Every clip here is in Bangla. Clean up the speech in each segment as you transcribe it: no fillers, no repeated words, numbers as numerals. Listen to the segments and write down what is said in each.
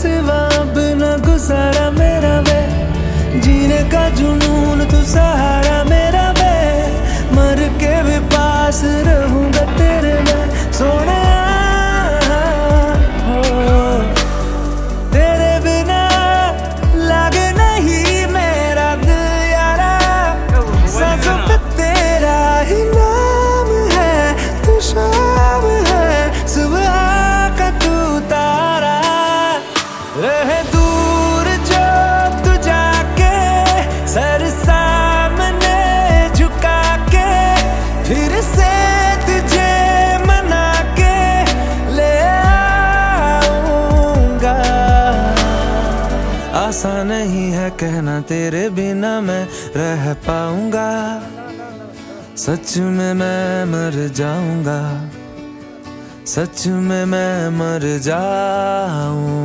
सिवा अब न गुजारा मेरा वे, जीने का जुनून तू सहारा मेरा वे, मर के भी पास रहूंगा तेरे मैं सोने हो। तेरे बिना लागे नहीं मेरा दिल यारा, सांसों पे तेरा ही नाम है, तू शाम है सुबह का तू तारा। रहे दूर जो तू जाके, सर सामने झुका के, फिर से तुझे मना के ले आऊंगा। आसान नहीं है कहना तेरे बिना मैं रह पाऊंगा, सच में मैं मर जाऊंगा, सच में मैं मर जाऊंगा।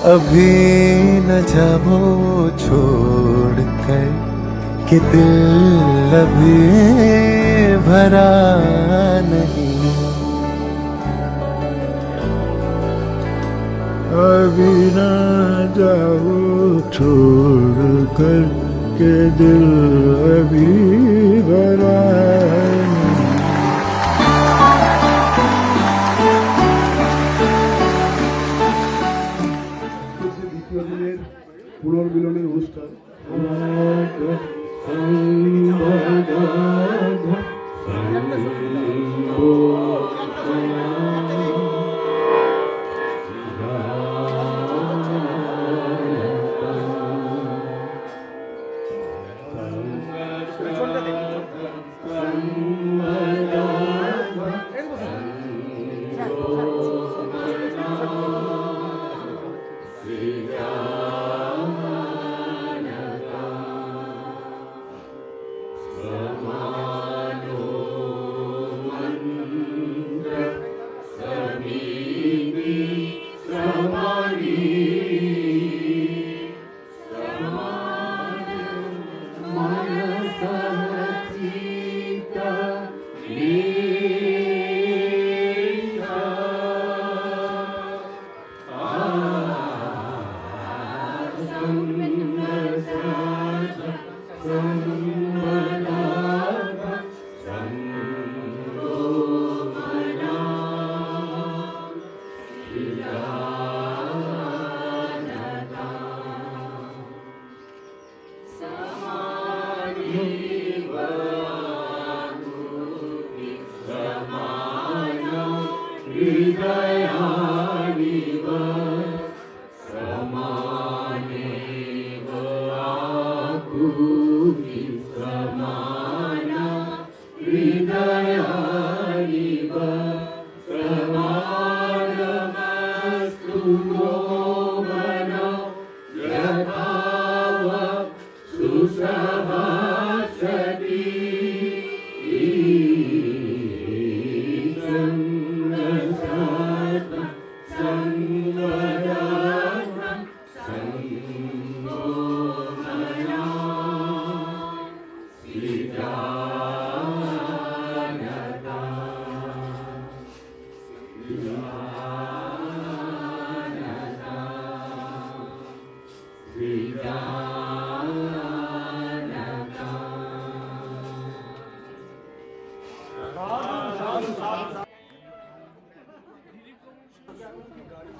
अभी न जाओ छोड़ कर कि दिल अभी भरा नहीं। अभी न जाओ छोड़ कर के दिल अभी भरा नहीं। পুনর্মিলনের অনুষ্ঠান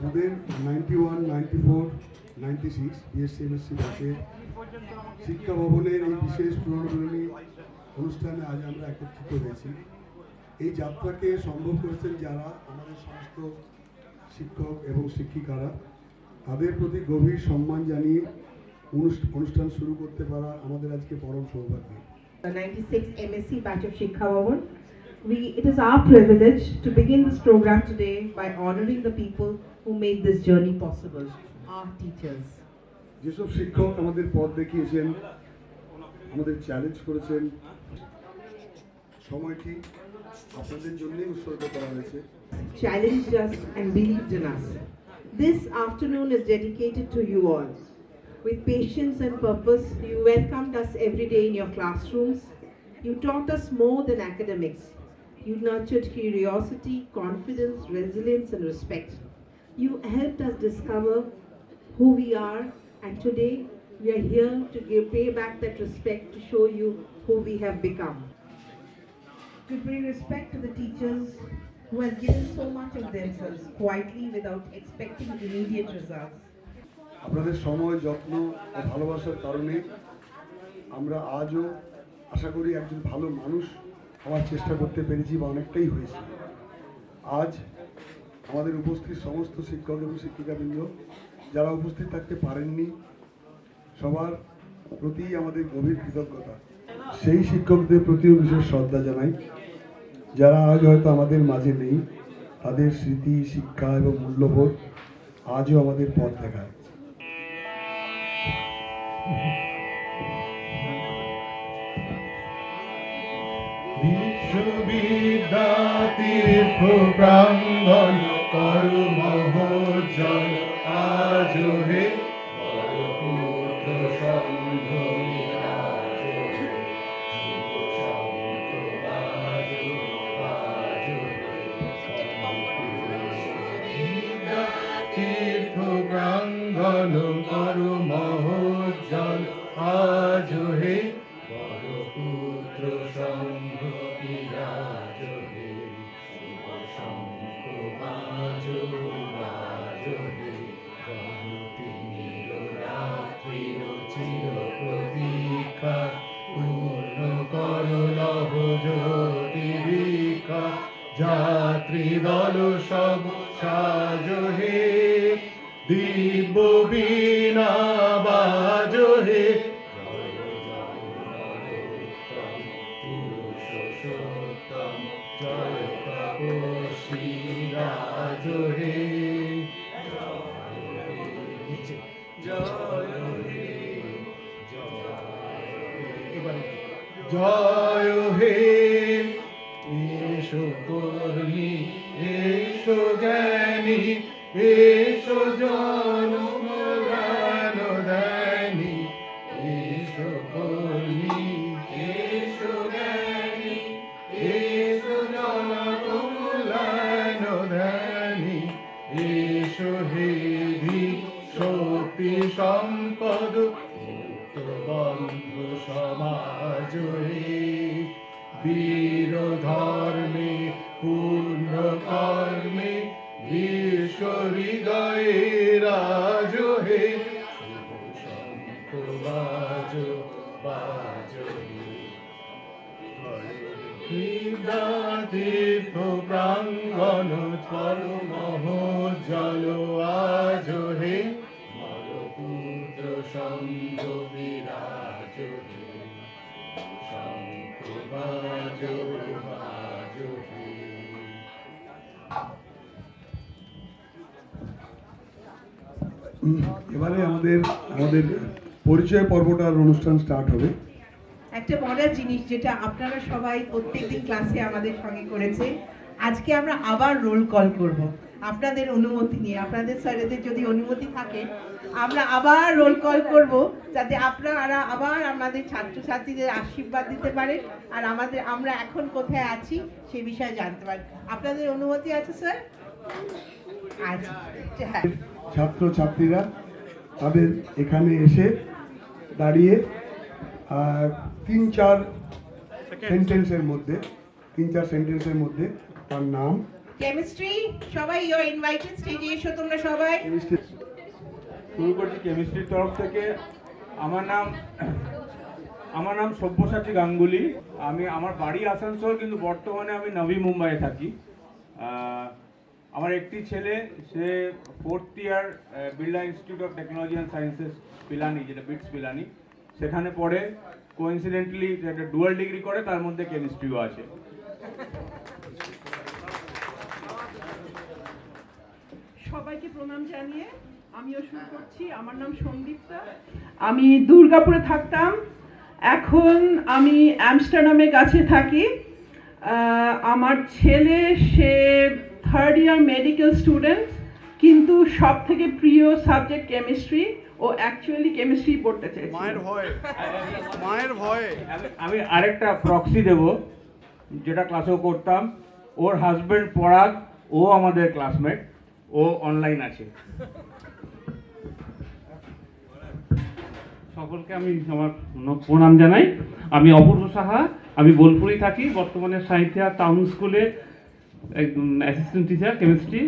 যাদের 91, 94, 96 বিএসসি এমএসসি ব্যাচের শিক্ষা ভবনের এই বিশেষ পুনর্মিলনী অনুষ্ঠানে আজ আমরা একত্রিত হয়েছি। এই যাত্রাকে সম্ভব করেছেন যারা আমাদের সমস্ত শিক্ষক এবং শিক্ষিকারা, তাদের প্রতি গভীর সম্মান জানিয়ে অনুষ্ঠান শুরু করতে পারা আমাদের আজকে পরম সৌভাগ্য। 96 MSc ব্যাচ অফ শিক্ষা ভবন It is our privilege to begin this program today by honoring the people who made this journey possible, our teachers. যেসব শিক্ষক আমাদের পথ দেখিয়েছেন, আমাদের চ্যালেঞ্জ করেছেন, সময়টি আপনাদের জন্যই উৎসর্গ করা হয়েছে। Challenged us and believed in us. This afternoon is dedicated to you all. With patience and purpose, you welcomed us every day in your classrooms. You taught us more than academics. You nurtured curiosity, confidence, resilience, and respect. You helped us discover who we are, and today we are here to pay back that respect to show you who we have become. To pay respect to the teachers who have given so much of themselves quietly without expecting immediate results. আপনাদের সময়, যত্ন ও ভালোবাসার কারণে আমরা আজও আশা করি একজন ভালো মানুষ হওয়ার চেষ্টা করতে পেরেছি বা অনেকটাই হয়েছে। আজ আমাদের উপস্থিত সমস্ত শিক্ষক এবং শিক্ষিকাবৃন্দ, যারা উপস্থিত থাকতে পারেননি, সবার প্রতি আমাদের গভীর কৃতজ্ঞতা। সেই শিক্ষকদের প্রতিও বিশেষ শ্রদ্ধা জানাই, যারা আজ হয়তো আমাদের মাঝে নেই। তাদের স্মৃতি, শিক্ষা এবং মূল্যবোধ আজও আমাদের পথ দেখায়। বিশ্ববিদ্যাতীর্থ প্রাঙ্গণ কর্মোজ্জ্বল আজ হে পুত্র সংঘ তীর্থ প্রাঙ্গণ কর্মোজ্জ্বল আজ হে পুত্র সংঘ বিরাজ হে শুভ শঙ্খ বাজো বাজো হে গণতি নীলরাত্রির চির প্রতীক্ষা পূর্ণ কর লভ জ্যোতিরিকা যাত্রী দল সব সাজো হে দিব্য বীণা বাজো হে পুরুষোত্তম জয় তপস্বী রাজ হে জয় হে এসো কর্মী এসো জ্ঞানী এসো জনমদান দানী এসো কর্মী এসো জ্ঞানী এসো জনকল্যাণ দানী এসো হে শক্তি সম্পদ বন্ধু সমাজ হে বীর ধর্মে পূর্ণ কর্মে বিশ্ব হৃদয়ে রাজ হে শুভ শঙ্খ বাজ বাজ তীর্থ প্রাঙ্গণ কর্মোজ্জ্বল আজ হে পুত্র সংঘ বিরাজ হে শঙ্খ বাজ বাজ হে। এবারে আমাদের পরিচয় পর্বটার অনুষ্ঠান স্টার্ট হবে। একটা মজার জিনিস যেটা আপনারা সবাই প্রত্যেকদিন ক্লাসে আমাদের সঙ্গে করেছে, আজকে আমরা আবার রোল কল করব আপনাদের অনুমতি নিয়ে। আপনাদের স্যারেদের যদি অনুমতি থাকে আমরা আবার রোল কল করব, যাতে আপনারা আবার আমাদের ছাত্রছাত্রীদের আশীর্বাদ দিতে পারেন আর আমরা এখন কোথায় আছি সে বিষয়ে জানতে পারেন। আপনাদের অনুমতি আছে স্যার? আচ্ছা, হ্যাঁ। ছাত্র ছাত্রীরা তাদের এখানে এসে দাঁড়িয়ে 3-4 সেন্টেন্সের মধ্যে তার নাম। কেমিস্ট্রি, সবাই ইউ আর ইনভাইটেড, স্টেজে এসো তোমরা সবাই। শুরু করছি কেমিস্ট্রির তরফ থেকে। আমার নাম সব্যসাচী গাঙ্গুলি। আমার বাড়ি আসানসোল, কিন্তু বর্তমানে আমি নবী মুম্বাইয়ে থাকি। আমার একটি ছেলে, সে 4th year Birla institute of technology and sciences Pilani, যেটা বিটস পিলানি, সেখানে পড়ে। কোইন্সিডেন্টলি একটা ডুয়াল ডিগ্রি করে, তার মধ্যে কেমিস্ট্রিও আছে। সবাইকে প্রণাম জানিয়ে আমিও শুরু করছি। আমার নাম সন্দীপ্তা, আমি দুর্গাপুরে থাকতাম, এখন আমি অ্যামস্টারডামের কাছে থাকি। আমার ছেলে সে 3rd ইয়ার মেডিকেল স্টুডেন্ট, কিন্তু সব থেকে প্রিয় সাবজেক্ট কেমিস্ট্রি। ও অ্যাকচুয়ালি কেমিস্ট্রি পড়তে চাইছে। মায়ের ভয়ে আমি আরেকটা প্রক্সি দেব, যেটা ক্লাসেও করতাম। ওর হাজবেন্ড পরাগ, ও আমাদের ক্লাসমেট, ও অনলাইন আছে। সকলকে আমি আমার প্রণাম জানাই। আমি অপূর্ব সাহা, আমি বোলপুরেই থাকি, বর্তমানে সাঁইথিয়া টাউন স্কুলে একদম অ্যাসিস্ট্যান্ট টিচার কেমিস্ট্রি।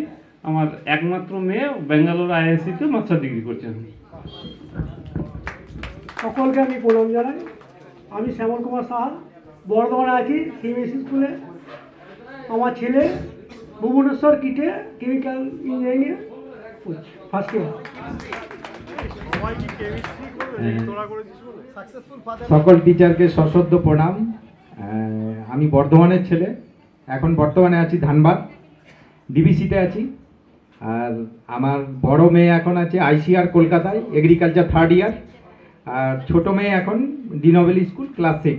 আমার একমাত্র মেয়ে ব্যাঙ্গালোর আইআইসিতে মাস্টার ডিগ্রি করছেন। সকলকে আমি প্রণাম জানাই। আমি শ্যামল কুমার সাহা, বর্ধমানে আছি, সিবিএসই স্কুলে। আমার ছেলে ভুবনেশ্বর কিটে কেমিক্যাল ইঞ্জিনিয়ারিং পড়ছে, ফার্স্ট ইয়ার। সবাই কি কেমিস্ট্রি করবে নাকি তোরা করেছিস বলে? সকল টিচারকে সশ্রদ্ধ প্রণাম। আমি বর্ধমানের ছেলে, এখন বর্তমানে আছি ধানবাদ ডিবিসিতে আছি। আর আমার বড় মেয়ে এখন আছে আইসিআর কলকাতায় এগ্রিকালচার 3rd ইয়ার, আর ছোট মেয়ে এখন ডিনোভেল স্কুল ক্লাস 6।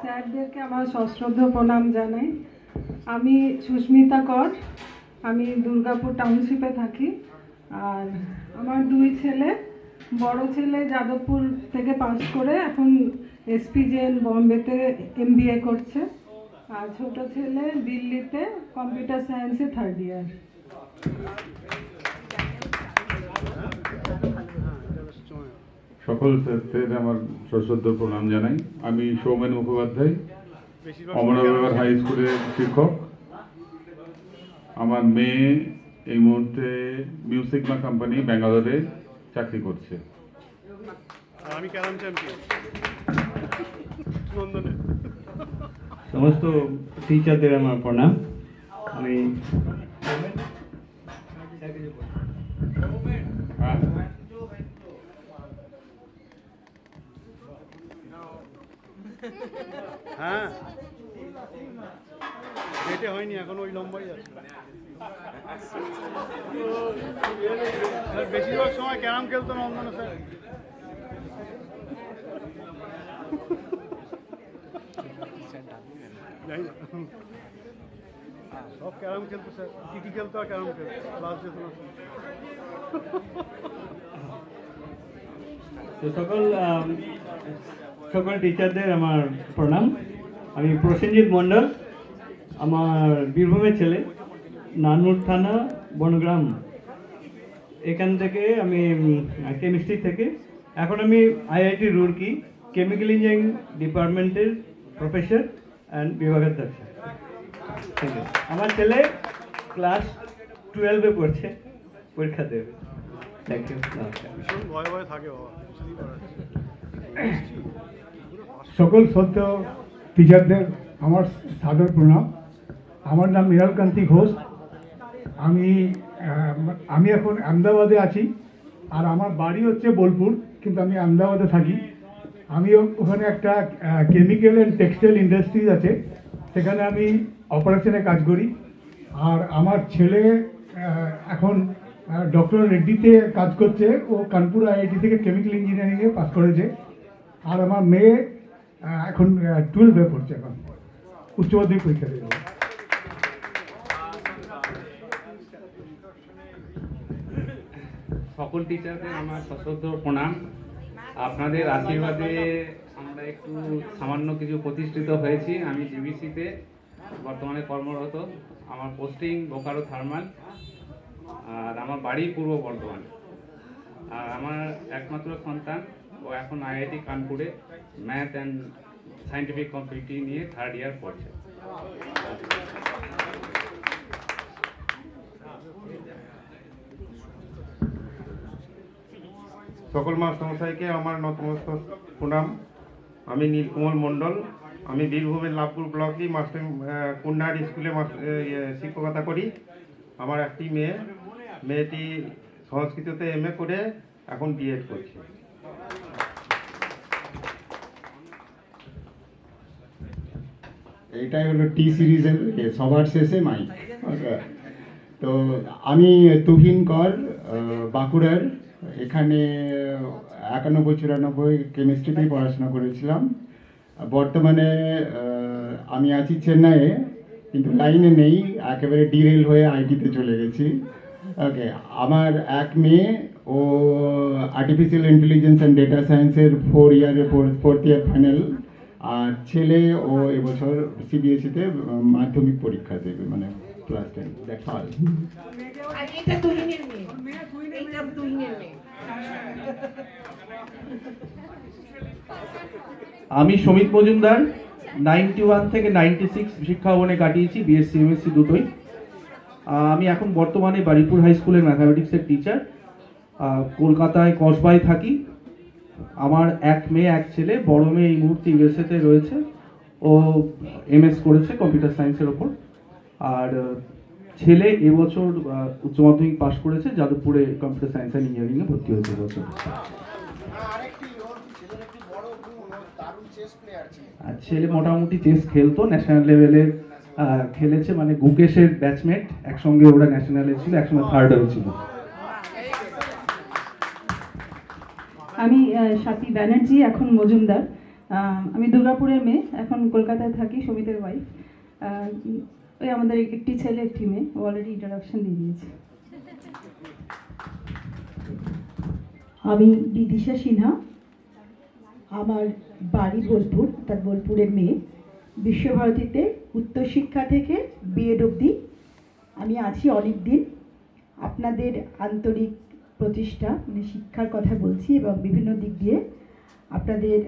স্যারদেরকে আমার সশ্রদ্ধ প্রণাম জানাই। আমি সুস্মিতা কর, আমি দুর্গাপুর টাউনশিপে থাকি। আর আমার 2 ছেলে, বড় ছেলে যাদবপুর থেকে পাস করে এখন এসপিজেএন বম্বেতে MBA করছে, আর ছোট ছেলে দিল্লিতে কম্পিউটার সায়েন্সে 3rd ইয়ার। সকল স্যারদের আমার সশ্রদ্ধ প্রণাম জানাই। আমি সৌমেন মুখোপাধ্যায়, অমরানগর হাই স্কুলের শিক্ষক। আমার মেয়ে এই মুহূর্তে মিউসিকমা কোম্পানি ব্যাঙ্গালোরে চাকরি করছে। আর আমি ক্যারাম চ্যাম্পিয়ন নন্দনে। সমস্ত টিচারদের আমার প্রণাম। আমি হ্যাঁ, বেটে হয়নি এখন, ওই লম্বাই আছে। বেশিরভাগ সময় ক্যারাম খেলতো নন্দনে স্যার। সব ক্যারাম খেলতো স্যার, টিটি খেলতো আর ক্যারাম খেলতো, ক্লাস যেত না। তো সকল টিচারদের আমার প্রণাম। আমি প্রসেনজিৎ মণ্ডল, আমার বীরভূমের ছেলে, নানুর থানা বনগ্রাম। এখান থেকে আমি কেমিস্ট্রি থেকে এখন আমি আইআইটি রুড়কি কেমিক্যাল ইঞ্জিনিয়ারিং ডিপার্টমেন্টের প্রফেসর অ্যান্ড বিভাগের দক্ষ। আমার ছেলে ক্লাস 12-এ পড়ছে, পরীক্ষা দেবে। Thank you. ভীষণ ভয়ে ভয়ে থাকে বাবা, বুঝতেই পারা যাচ্ছে। সকল শ্রদ্ধ টিচারদের আমার সাদর প্রণাম। আমার নাম মৃণালকান্তি ঘোষ। আমি এখন আহমেদাবাদে আছি, আর আমার বাড়ি হচ্ছে বোলপুর, কিন্তু আমি আহমেদাবাদে থাকি। আমি ওখানে একটা কেমিক্যাল অ্যান্ড টেক্সটাইল ইন্ডাস্ট্রিজ আছে, সেখানে আমি অপারেশনে কাজ করি। আর আমার ছেলে এখন ডক্টর রেড্ডিতে কাজ করছে, ও কানপুর আইআইটি থেকে কেমিক্যাল ইঞ্জিনিয়ারিংয়ে পাস করেছে। আর আমার মেয়ে এখন 12-এ পড়ছে, এখন উচ্চ মাধ্যমিক পরীক্ষা দেবে। সকল টিচারদের আমার সশ্রদ্ধ প্রণাম। আপনাদের আশীর্বাদে আমরা একটু সামান্য কিছু প্রতিষ্ঠিত হয়েছি। আমি ডিবিসিতে বর্তমানে কর্মরত। আমার পোস্টিং বোকারো থার্মাল, আর আমার বাড়ি পূর্ব বর্ধমান। আর আমার একমাত্র সন্তান, ও এখন আইআইটি কানপুরে ম্যাথ অ্যান্ড সায়েন্টিফিক কম্পিউটিং নিয়ে 3rd ইয়ার পড়ছে। সকল মাস্টারমশাইকে আমার নতমস্ত প্রণাম। আমি নীলকমল মণ্ডল, আমি বীরভূমের লাভপুর ব্লকে কুন্ডার স্কুলে শিক্ষকতা করি। আমার একটি মেয়ে, মেয়েটি সংস্কৃততে MA করে এখন বিএড করছে। এইটাই হলো টি সিরিজের সবার শেষে মাইক। ওকে, তো আমি তুহিন কর, বাঁকুড়ার, এখানে 91-94 কেমিস্ট্রিতেই পড়াশোনা করেছিলাম। বর্তমানে আমি আছি চেন্নাইয়ে, কিন্তু লাইনে নেই, একেবারে ডিরেল হয়ে আইটিতে চলে গেছি। ওকে, আমার এক মেয়ে, ও আর্টিফিশিয়াল ইন্টেলিজেন্স অ্যান্ড ডেটা সায়েন্সের 4th ইয়ার ফাইনাল, আর ছেলে ও এবছর সিবিএসইতে মাধ্যমিক পরীক্ষা দেবে, মানে ক্লাস 10। That's all. আর এটা তুহিনের মেয়ে, এইটা তুহিনের মেয়ে। আমি সমিত মজুমদার, 91 থেকে 96 শিক্ষা ভবনে কাটিয়েছি, বিএসসি এমএসসি দুটোই। আমি এখন বর্তমানে বারিপুর হাই স্কুলের ম্যাথামেটিক্সের টিচার, কলকাতায় কসবায় থাকি। আমার এক মেয়ে এক ছেলে, বড় মেয়ে এই মুহূর্তে ইউএসএতে রয়েছে, ও এমএস করেছে কম্পিউটার সায়েন্সের ওপর। আর ছেলে এবছর উচ্চ মাধ্যমিক পাশ করেছে, যাদবপুরে কম্পিউটার সায়েন্স অ্যান্ড ইঞ্জিনিয়ারিংয়ে ভর্তি হয়েছে এবছর। আর ছেলে মোটামুটি চেস খেলতো, ন্যাশনাল লেভেলে খেলেছে, মানে গুকেশের ব্যাচমেট, একসঙ্গে ওরা ন্যাশনালে ছিল, একসঙ্গে থার্ড হয়েছিল। আমি স্বাতী ব্যানার্জি, এখন মজুমদার। আমি দুর্গাপুরের মেয়ে, এখন কলকাতায় থাকি, সমিতের ওয়াইফ। ওই আমাদের একটি ছেলে একটি মেয়ে, অলরেডি ইন্ট্রোডাকশন দিয়ে দিয়েছে। আমি বিদিশা সিনহা, আমার বাড়ি বোলপুর, তার বোলপুরের মেয়ে। বিশ্বভারতীতে উচ্চশিক্ষা থেকে বিএড অবধি আমি আছি অনেক দিন। আপনাদের আন্তরিক প্রচেষ্টা, মানে শিক্ষার কথা বলছি, এবং বিভিন্ন দিক দিয়ে আপনাদের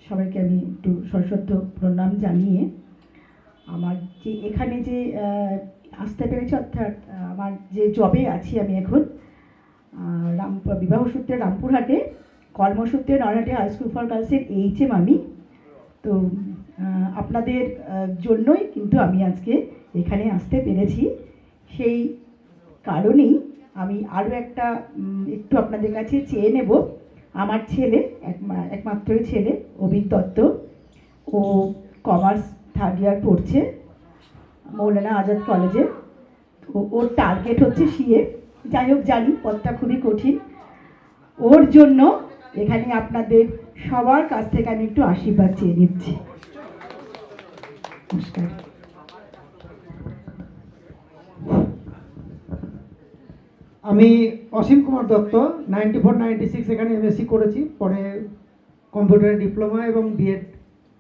সবাইকে আমি একটু সশ্রদ্ধ প্রণাম জানিয়ে আমার যে এখানে যে আসতে পেরেছি, অর্থাৎ আমার যে জবে আছি আমি এখন, বিবাহসূত্রে রামপুরহাটে, কর্মসূত্রে নরহাটে হাই স্কুল ফর গার্লসের HM আমি। তো আপনাদের জন্যই কিন্তু আমি আজকে এখানে আসতে পেরেছি। সেই কারণেই আমি আরও একটু আপনাদের কাছে চেয়ে নেব। আমার ছেলে, একমাত্রই ছেলে, অভিক দত্ত, ও কমার্স 3rd ইয়ার পড়ছে মৌলানা আজাদ কলেজে। ওর টার্গেট হচ্ছে সিএ। যাই হোক, জানি পদটা খুবই কঠিন। ওর জন্য এখানে আপনাদের সবার কাছ থেকে আমি একটু আশীর্বাদ চেয়ে নিচ্ছি। নমস্কার। আমি অসীম কুমার দত্ত, 94-96 এখানে এমএসসি করেছি, পরে কম্পিউটারে ডিপ্লোমা এবং বিএড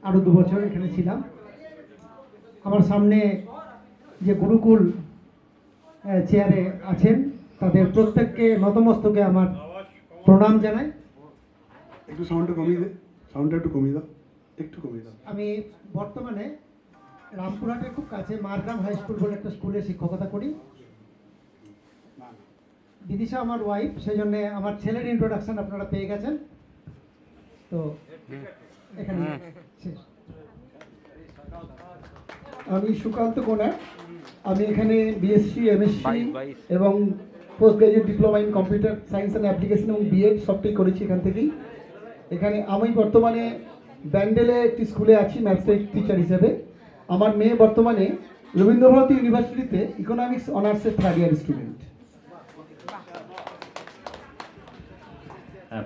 আরও 2 বছর এখানে ছিলাম। আমার সামনে যে গুরুকুল চেয়ারে আছেন, তাদের প্রত্যেককে নতমস্তকে আমার প্রণাম জানাই। একটু সাউন্ডটা কমিয়ে দে, সাউন্ডটা একটু কমিয়ে দাও, একটু কমিয়ে দাও। আমি বর্তমানে রামপুরহাটের খুব কাছে মারগ্রাম হাই স্কুল বলে একটা স্কুলে শিক্ষকতা করি। বিদিশা আমার ওয়াইফ, সেই জন্য আমার ছেলের ইন্ট্রোডাকশন আপনারা পেয়ে গেছেন। তো এখানে শেষ। আমি সুকান্ত কোনা, আমি এখানে বিএসসি, এমএসসি এবং post graduate diploma in computer science and application এবং বিএড সবটাই করেছি এখান থেকেই। এখানে আমি বর্তমানে ব্যান্ডেলে একটি স্কুলে আছি ম্যাথস টিচার হিসেবে। আমার মেয়ে বর্তমানে রবীন্দ্রভারতী ইউনিভার্সিটিতে ইকোনমিক্স অনার্সের 3rd ইয়ার স্টুডেন্ট।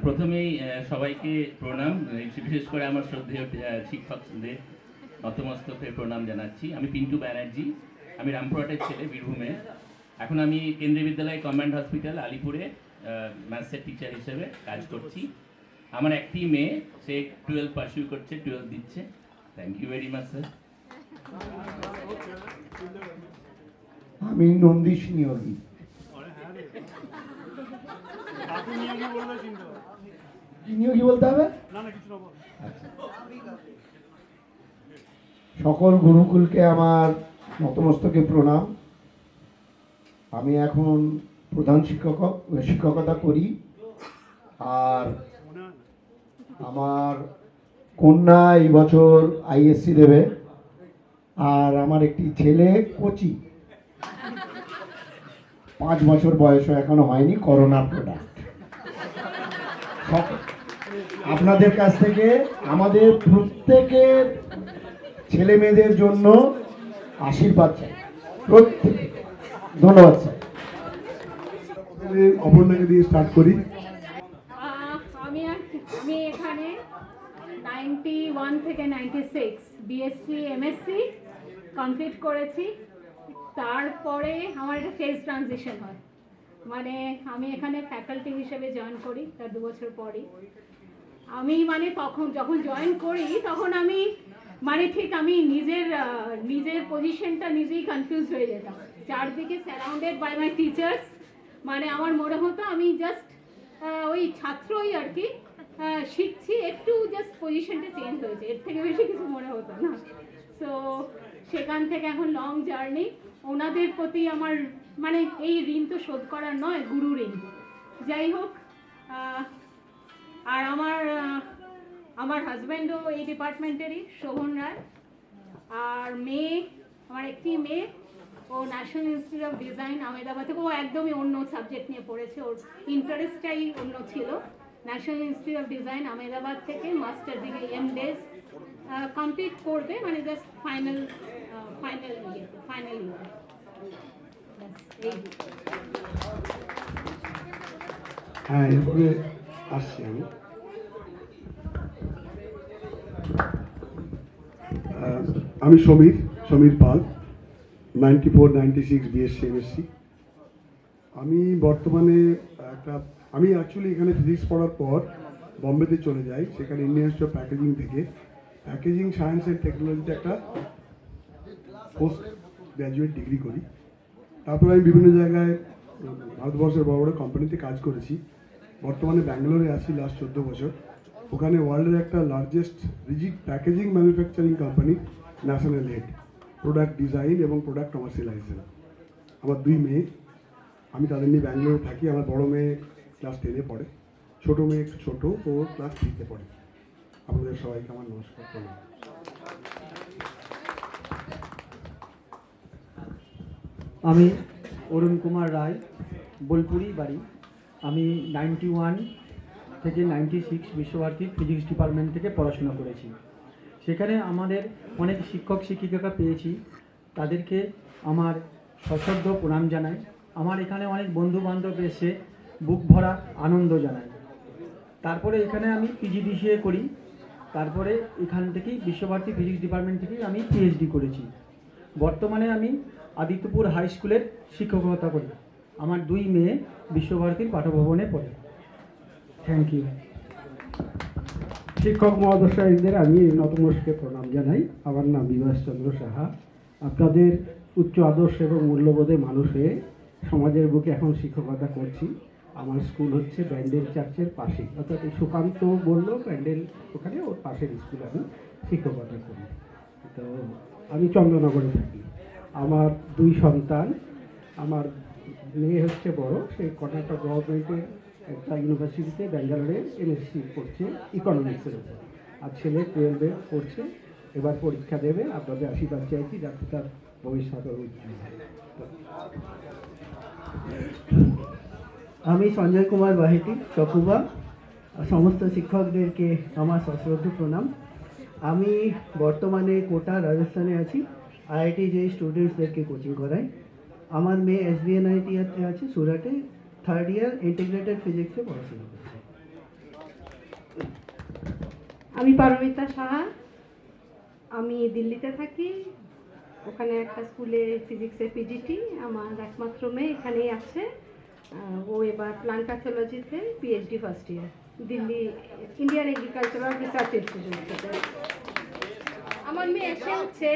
প্রথমেই সবাইকে প্রণাম, বিশেষ করে আমার শ্রদ্ধেয় শিক্ষকদের নতমস্তকে প্রণাম জানাচ্ছি। আমি পিন্টু ব্যানার্জি, আমি রামপুরহাটের ছেলে, বীরভূমে। এখন আমি কেন্দ্রীয় বিদ্যালয় কমান্ড হসপিটাল আলিপুরে ম্যাথসের টিচার হিসেবে কাজ করছি। আমার একটি মেয়ে, সে 12 পার্সিউ করছে, 12 দিচ্ছে। Thank you very much sir. আমি নন্দীশ নিয়োগী। নিয়োগী বলতে হবে? সকল গুরুকুলকে আমার নতমস্তকে প্রণাম। আমি এখন প্রধান শিক্ষকতা করি, আর আমার কন্যা এই বছর আইএসসি দেবে, আর আমার একটি ছেলে কোচি, 5 বছর বয়স এখনো হয়নি, করোনা প্রোডাক্ট। আপনাদের কাছ থেকে আমাদের প্রত্যেকের ছেলে মেয়েদের জন্য আশীর্বাদ চাই প্রত্যেকে। ধন্যবাদ স্যার। অপর্ণাকে দিয়ে স্টার্ট করি। আমি এখানে 91 থেকে 96 বিএসসি এমএসসি কমপ্লিট করেছি। তারপরে আমার একটা ফেজ ট্রানজিশন হয়, মানে আমি এখানে ফ্যাকাল্টি হিসেবে জয়েন করি তার 2 বছর পরই। আমি মানে তখন যখন জয়েন করি তখন আমি মানে ঠিক আমি নিজের পজিশনটা নিজেই কনফিউজ হয়ে যেতাম। চারদিকে সারাউন্ডেড বাই মাই টিচার্স, মানে আমার মনে হতো আমি জাস্ট ওই ছাত্রই আর কি, শিখছি, একটু জাস্ট পজিশনটা চেঞ্জ হয়েছে, এর থেকে বেশি কিছু মনে হতো না। সো সেখান থেকে এখন লং জার্নি। ওনাদের প্রতি আমার মানে এই ঋণ তো শোধ করার নয়, গুরু ঋণ। যাই হোক, আর আমার হাজব্যান্ডও এই ডিপার্টমেন্টেরই, শোভন রায়। আর আমার একটি মেয়ে, ও national institute of design Ahmedabad থেকে, ও একদমই অন্য সাবজেক্ট নিয়ে পড়েছে, ওর ইন্টারেস্টটাই অন্য ছিল। National institute of design Ahmedabad থেকে মাস্টার ডিগ্রি এমডেস কমপ্লিট করবে, মানে জাস্ট ফাইনাল ইয়ার। হ্যাঁ, এরপরে আসছি আমি। আমি সমীর পাল, 94-96 বিএসসি এমএসসি। আমি বর্তমানে আমি অ্যাকচুয়ালি এখানে ফিজিক্স পড়ার পর বম্বেতে চলে যাই, সেখানে ইন্ডিয়ান ইনস্টিটিউট অফ প্যাকেজিং থেকে প্যাকেজিং সায়েন্স অ্যান্ড টেকনোলজিতে একটা পোস্ট গ্র্যাজুয়েট ডিগ্রি করি। তারপরে আমি বিভিন্ন জায়গায় ভারতবর্ষের বড় বড় কোম্পানিতে কাজ করেছি। বর্তমানে ব্যাঙ্গালোরে আছি লাস্ট 14 বছর। ওখানে ওয়ার্ল্ডের একটা largest rigid packaging manufacturing company national head, product design এবং প্রোডাক্ট কমার্শিয়ালাইজেশন। আমার 2 মেয়ে, আমি তাদের নিয়ে ব্যাঙ্গালোরে থাকি। আমার বড় মেয়ে ক্লাস 10-এ পড়ে, ছোটো মেয়ে একটু ছোটো, ও ক্লাস 3-তে পড়ে। আপনাদের সবাইকে আমার নমস্কার। আমি অরুণ কুমার রায়, বোলপুরি বাড়ি। আমি 91 থেকে 96 বিশ্বভারতী ফিজিক্স ডিপার্টমেন্ট থেকে পড়াশোনা করেছি। সেখানে আমাদের অনেক শিক্ষক শিক্ষিকা পেয়েছি, তাদেরকে আমার সশ্রদ্ধ প্রণাম জানাই। আমার এখানে অনেক বন্ধু বান্ধব এসে বুক ভরা আনন্দ জানায়। তারপরে এখানে আমি পিজিডিসিএ করি। তারপরে এখান থেকেই বিশ্বভারতী ফিজিক্স ডিপার্টমেন্ট থেকেই আমি পিএইচডি করেছি। বর্তমানে আমি আদিত্যপুর হাই স্কুলের শিক্ষকতা করি। আমার 2 মেয়ে বিশ্বভারতীর পাঠভবনে পড়ে। Thank you. শিক্ষক মহাদশাদের আমি নতমস্তকে প্রণাম জানাই। আমার নাম বিভাস চন্দ্র সাহা। আপনাদের উচ্চ আদর্শ এবং মূল্যবোধে মানুষ হয়ে সমাজের বুকে এখন শিক্ষকতা করছি। আমার স্কুল হচ্ছে ব্যান্ডেল চার্চের পাশে, অর্থাৎ সুকান্ত বলল ব্যান্ডেল, ওখানে ওর পাশের স্কুলে আমি শিক্ষকতা করি। তো আমি চন্দ্রনগরে থাকি। আমার 2 সন্তান। আমার মেয়ে হচ্ছে বড়, সে কর্ণাটক গভর্নমেন্টের একটা ইউনিভার্সিটিতে ব্যাঙ্গালোরে এমএসসি করছে ইকোনমিক্সের উপর। আর ছেলে 12-এ পড়ছে, এবার পরীক্ষা দেবে। আপনাদের আশীর্বাদ চাইছি যাতে তার ভবিষ্যৎ উজ্জ্বল হয়। আমি সঞ্জয় কুমার বাহিতি, চকুবা। সমস্ত শিক্ষকদেরকে আমার সশ্রদ্ধ প্রণাম। আমি বর্তমানে কোটা রাজস্থানে আছি। আইআইটি যে স্টুডেন্টসদেরকে কোচিং করাই। আমার মেয়ে SBNIT আছে সুরাটে, 3rd ইয়ার ইন্টিগ্রেটেড ফিজিক্সে পড়াশোনা করছে। আমি পারমিতা সাহা, আমি দিল্লিতে থাকি। ওখানে একটা স্কুলে ফিজিক্সের পিজিটি। আমার একমাত্র মেয়ে এখানেই আছে, ও এবার প্লান্ট প্যাথোলজিতে PhD first year, Delhi Indian agricultural research institute থেকে। আমার মেয়ে এসে হচ্ছে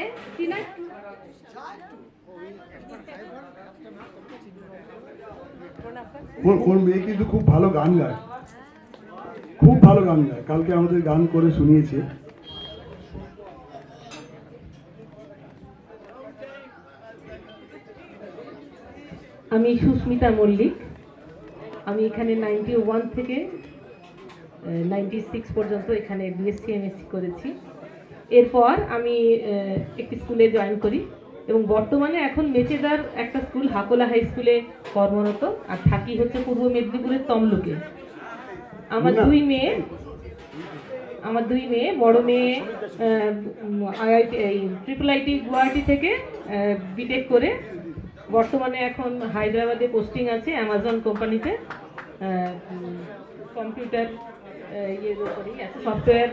ওর মেয়ে কিন্তু খুব ভালো গান গায়, খুব ভালো গান গায়। কালকে আমাদের গান করে শুনিয়েছে। আমি সুস্মিতা মল্লিক। আমি এখানে 91 থেকে 96 পর্যন্ত এখানে বিএসসি এমএসসি করেছি। এরপর আমি একটি স্কুলে জয়েন করি এবং বর্তমানে এখন মেচেদার একটা স্কুল হাকোলা হাই স্কুলে কর্মরত, আর থাকি হচ্ছে পূর্ব মেদিনীপুরের তমলুকে। আমার 2 মেয়ে, আমার দুই মেয়ে, বড় মেয়ে আইআইটি ট্রিপল আইটি গুয়াহাটি থেকে বিটেক করে বর্তমানে এখন হায়দ্রাবাদে পোস্টিং আছে অ্যামাজন কোম্পানিতে, কম্পিউটার ইয়ের উপরেই আছে, সফটওয়্যার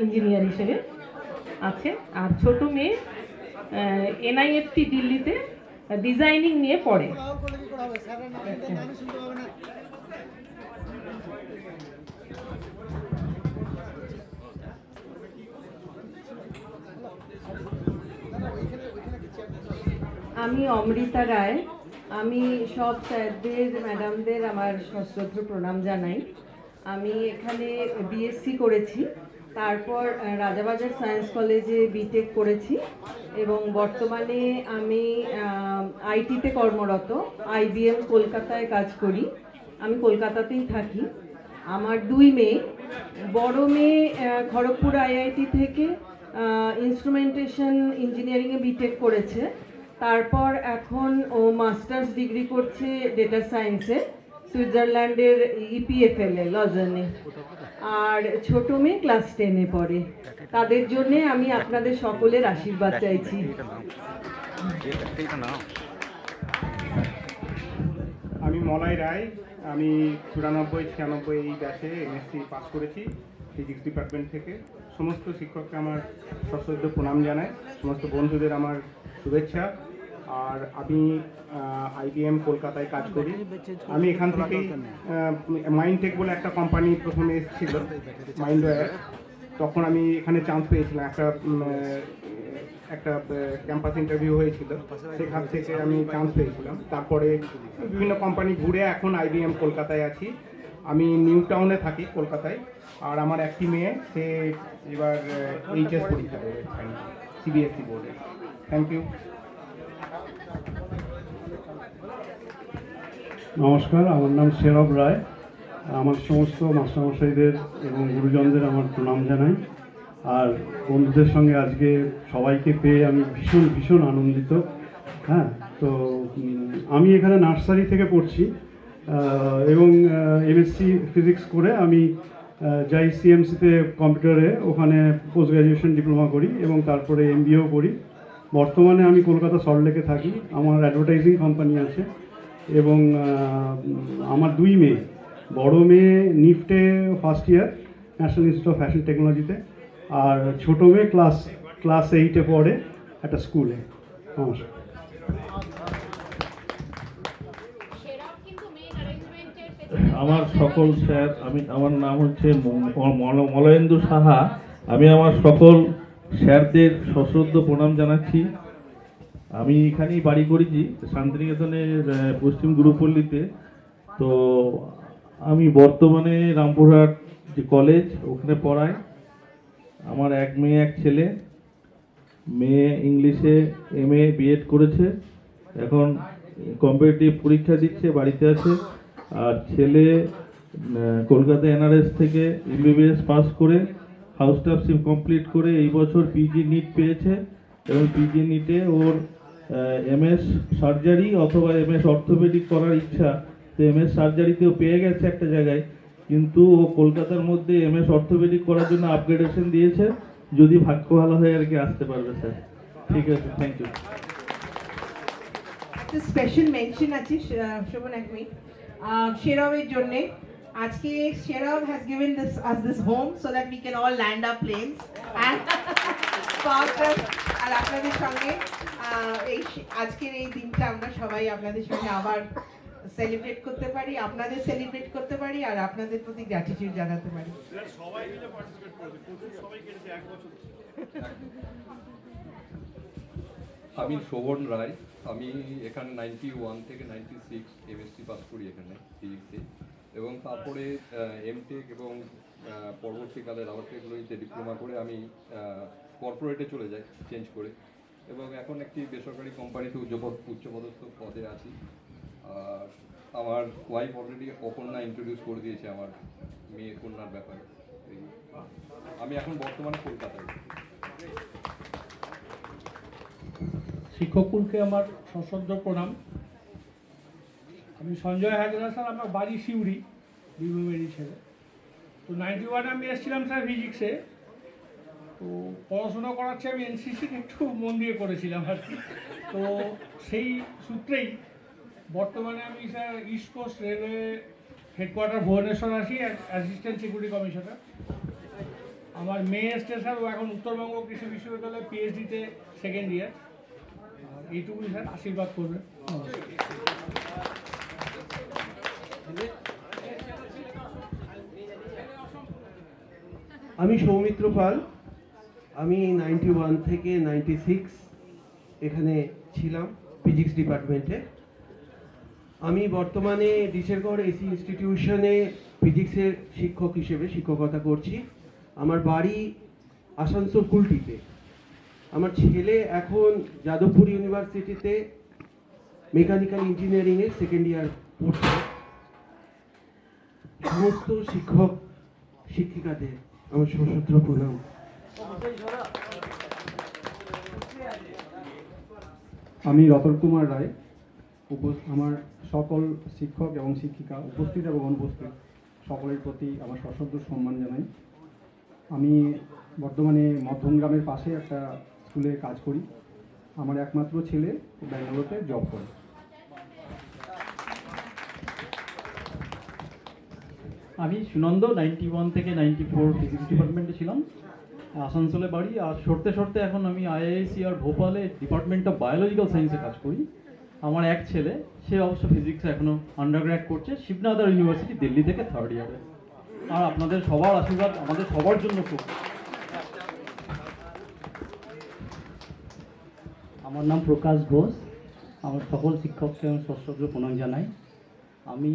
ইঞ্জিনিয়ার হিসেবে আছে। আর ছোট মেয়ে এনআইএফটি দিল্লিতে ডিজাইনিং নিয়ে পড়ে। আমি অমৃতা রায়। আমি সব স্যারদের ম্যাডামদের আমার সশ্রদ্ধ প্রণাম জানাই। আমি এখানে বিএসসি করেছি, তারপর রাজাবাজার সায়েন্স কলেজে বিটেক করেছি এবং বর্তমানে আমি আইটিতে কর্মরত। আইবিএম কলকাতায় কাজ করি, আমি কলকাতাতেই থাকি। আমার দুই মেয়ে, বড় মেয়ে খড়গপুর আইআইটি থেকে ইনস্ট্রুমেন্টেশন ইঞ্জিনিয়ারিংয়ে বিটেক করেছে, তারপর এখন ও মাস্টার্স ডিগ্রি করছে ডেটা সায়েন্সে সুইজারল্যান্ডের ইপিএফএল-এ লজনে। আর ছোট মেয়ে ক্লাস 10-এ পড়ে। তাদের জন্যে আমি আপনাদের সকলের আশীর্বাদ চাইছি। আমি মলয় রায়। আমি 94-96 এই ব্যাচে এমএসসি পাস করেছি ফিজিক্স ডিপার্টমেন্ট থেকে। সমস্ত শিক্ষককে আমার সশ্রদ্ধ প্রণাম জানাই, সমস্ত বন্ধুদের আমার শুভেচ্ছা। আর আমি আইবিএম কলকাতায় কাজ করি। আমি এখান থেকেই মাইন্ডটেক বলে একটা কোম্পানি প্রথমে এসেছিল, মাইন্ডওয়্যার, তখন আমি এখানে চান্স পেয়েছিলাম। একটা ক্যাম্পাস ইন্টারভিউ হয়েছিল, সেখান থেকে আমি চান্স পেয়েছিলাম। তারপরে বিভিন্ন কোম্পানি ঘুরে এখন আইবিএম কলকাতায় আছি। আমি নিউ টাউনে থাকি কলকাতায়। আর আমার একটি মেয়ে, সে এবার এইচএস পরীক্ষা দেবে সিবিএসসি বোর্ডে। Thank you. নমস্কার, আমার নাম শেরব রায়। আমার সমস্ত মাস্টারমশাইদের এবং গুরুজনদের আমার প্রণাম জানাই। আর বন্ধুদের সঙ্গে আজকে সবাইকে পেয়ে আমি ভীষণ ভীষণ আনন্দিত। হ্যাঁ, তো আমি এখানে নার্সারি থেকে পড়ছি এবং এমএসসি ফিজিক্স করে আমি যাই সিএমসিতে কম্পিউটারে, ওখানে পোস্ট গ্র্যাজুয়েশন ডিপ্লোমা করি এবং তারপরে এমবিএও করি। বর্তমানে আমি কলকাতা সল্টলেকে থাকি। আমার অ্যাডভার্টাইজিং কোম্পানি আছে এবং আমার দুই মেয়ে, বড় মেয়ে নিফটে first year national institute of fashion টেকনোলজিতে, আর ছোট মেয়ে ক্লাস 8-এ পড়ে একটা স্কুলে। নমস্কার। আমার সকল স্যার, আমার নাম হচ্ছে মলয়েন্দু সাহা। আমি আমার সকল স্যারদের সশ্রদ্ধ প্রণাম জানাচ্ছি। আমি এখানেই বাড়ি করেছি, শান্তিনিকেতনের পশ্চিম গুরুপল্লীতে। তো আমি বর্তমানে রামপুরহাট যে কলেজ, ওখানে পড়াই। আমার এক মেয়ে এক ছেলে। মেয়ে ইংলিশে এমএ বিএড করেছে, এখন কম্পিটিটিভ পরীক্ষা দিচ্ছে, বাড়িতে আছে। আর ছেলে কলকাতা এনআরএস থেকে এমবিবিএস পাস করে হাউস স্টাফশিপ কমপ্লিট করে এই বছর পিজি নিট পেয়েছে এবং পিজি নিটে ওর এমএস সার্জারি অথবা এমএস অর্থোপেডিক করার ইচ্ছা। তো এমএস সার্জারিতেও পেয়ে গেছে একটা জায়গায়, কিন্তু ও কলকাতার মধ্যে এমএস অর্থোপেডিক করার জন্য আপগ্রেডেশন দিয়েছে। যদি ভাগ্য ভালো হয় আর কি আসতে পারবে স্যার। ঠিক আছে, থ্যাংক ইউ। একটা স্পেশাল মেনশন আছে শোভন এক মিনিট শেরবের জন্য। আজকে শেরব has given us this home so that we can all land our planes and park us। আর আপনাদের সঙ্গে আজকের এই দিনটা আমরা সবাই আপনাদের সঙ্গে আবার সেলিব্রেট করতে পারি, আপনাদের সেলিব্রেট করতে পারি আর আপনাদের প্রতি গ্র্যাটিটিউড জানাতে পারি। সবাই মিলে পার্টিসিপেট করেছে, প্রচুর সবাই কেটেছে এক বছর। আমি শোভন রায়। আমি এখানে 91 থেকে 96 এমএসসি পাস করি এখানে ফিজিক্সে, এবং তারপরে এমটেক এবং পরবর্তীকালে রাবার টেকনোলজিতে ডিপ্লোমা করে আমি কর্পোরেটে চলে যাই চেঞ্জ করে, এবং এখন একটি বেসরকারি কোম্পানিতে উচ্চপদস্থ পদে আছি। আর আমার ওয়াইফ অলরেডি অপর্ণা ইন্ট্রোডিউস করে দিয়েছে আমার মেয়ে কন্যার ব্যাপারে। আমি এখন বর্তমানে কলকাতায়। শিক্ষককুলকে আমার সশ্রদ্ধ প্রণাম। আমি সঞ্জয় হাজরা স্যার, আমার বাড়ি সিউড়ি, বীরভূমেরই ছেলে। তো 91 আমি এসেছিলাম স্যার ফিজিক্সে। তো পড়াশোনা করাচ্ছে আমি এনসিসিতে একটু মন দিয়ে করেছিলাম আর কি। তো সেই সূত্রেই বর্তমানে আমি sir east coast railway headquarter Bhubaneswar আছি, অ্যাসিস্ট্যান্ট সিকিউরিটি কমিশনার। আমার মেয়ে এসছে স্যার, ও এখন উত্তরবঙ্গ কৃষি বিশ্ববিদ্যালয়ে পিএইচডিতে সেকেন্ড ইয়ার। এইটুকুই স্যার, আশীর্বাদ করবেন। আমি সৌমিত্র পাল, আমি 91 থেকে 96 এখানে ছিলাম ফিজিক্স ডিপার্টমেন্টে। আমি বর্তমানে ডিসেরগড় এসি ইনস্টিটিউশনে ফিজিক্সের শিক্ষক হিসেবে শিক্ষকতা করছি। আমার বাড়ি আসানসোল কুলটিতে। আমার ছেলে এখন যাদবপুর ইউনিভার্সিটিতে মেকানিক্যাল ইঞ্জিনিয়ারিংয়ে সেকেন্ড ইয়ার পড়ছে। সমস্ত শিক্ষক শিক্ষিকাদের আমার সশ্রদ্ধ প্রণাম। আমি রতন কুমার রায়, আমার সকল শিক্ষক এবং শিক্ষিকা, উপস্থিত এবং অনুপস্থিত সকলের প্রতি আমার সশ্রদ্ধ সম্মান জানাই। আমি বর্তমানে মধ্যমগ্রামের পাশে একটা স্কুলে কাজ করি। আমার একমাত্র ছেলে ব্যাঙ্গালোরে জব করে। আমি সুনন্দ 91 থেকে 94 ফিজিক্স ডিপার্টমেন্টে ছিলাম, আসানসোলে বাড়ি। আর সরতে সরতে এখন আমি আইআইএসি আর ভোপালে ডিপার্টমেন্ট অফ বায়োলজিক্যাল সায়েন্সে কাজ করি। আমার এক ছেলে, সে অবশ্য ফিজিক্সে এখনও আন্ডারগ্র্যাড করছে শিবনাথ ইউনিভার্সিটি দিল্লি থেকে থার্ড ইয়ারে। আর আপনাদের সবার আশীর্বাদ আমাদের সবার জন্য খুব। আমার নাম প্রকাশ ঘোষ, আমার সকল শিক্ষককে আমি সশ্রদ্ধ প্রণাম জানাই। আমি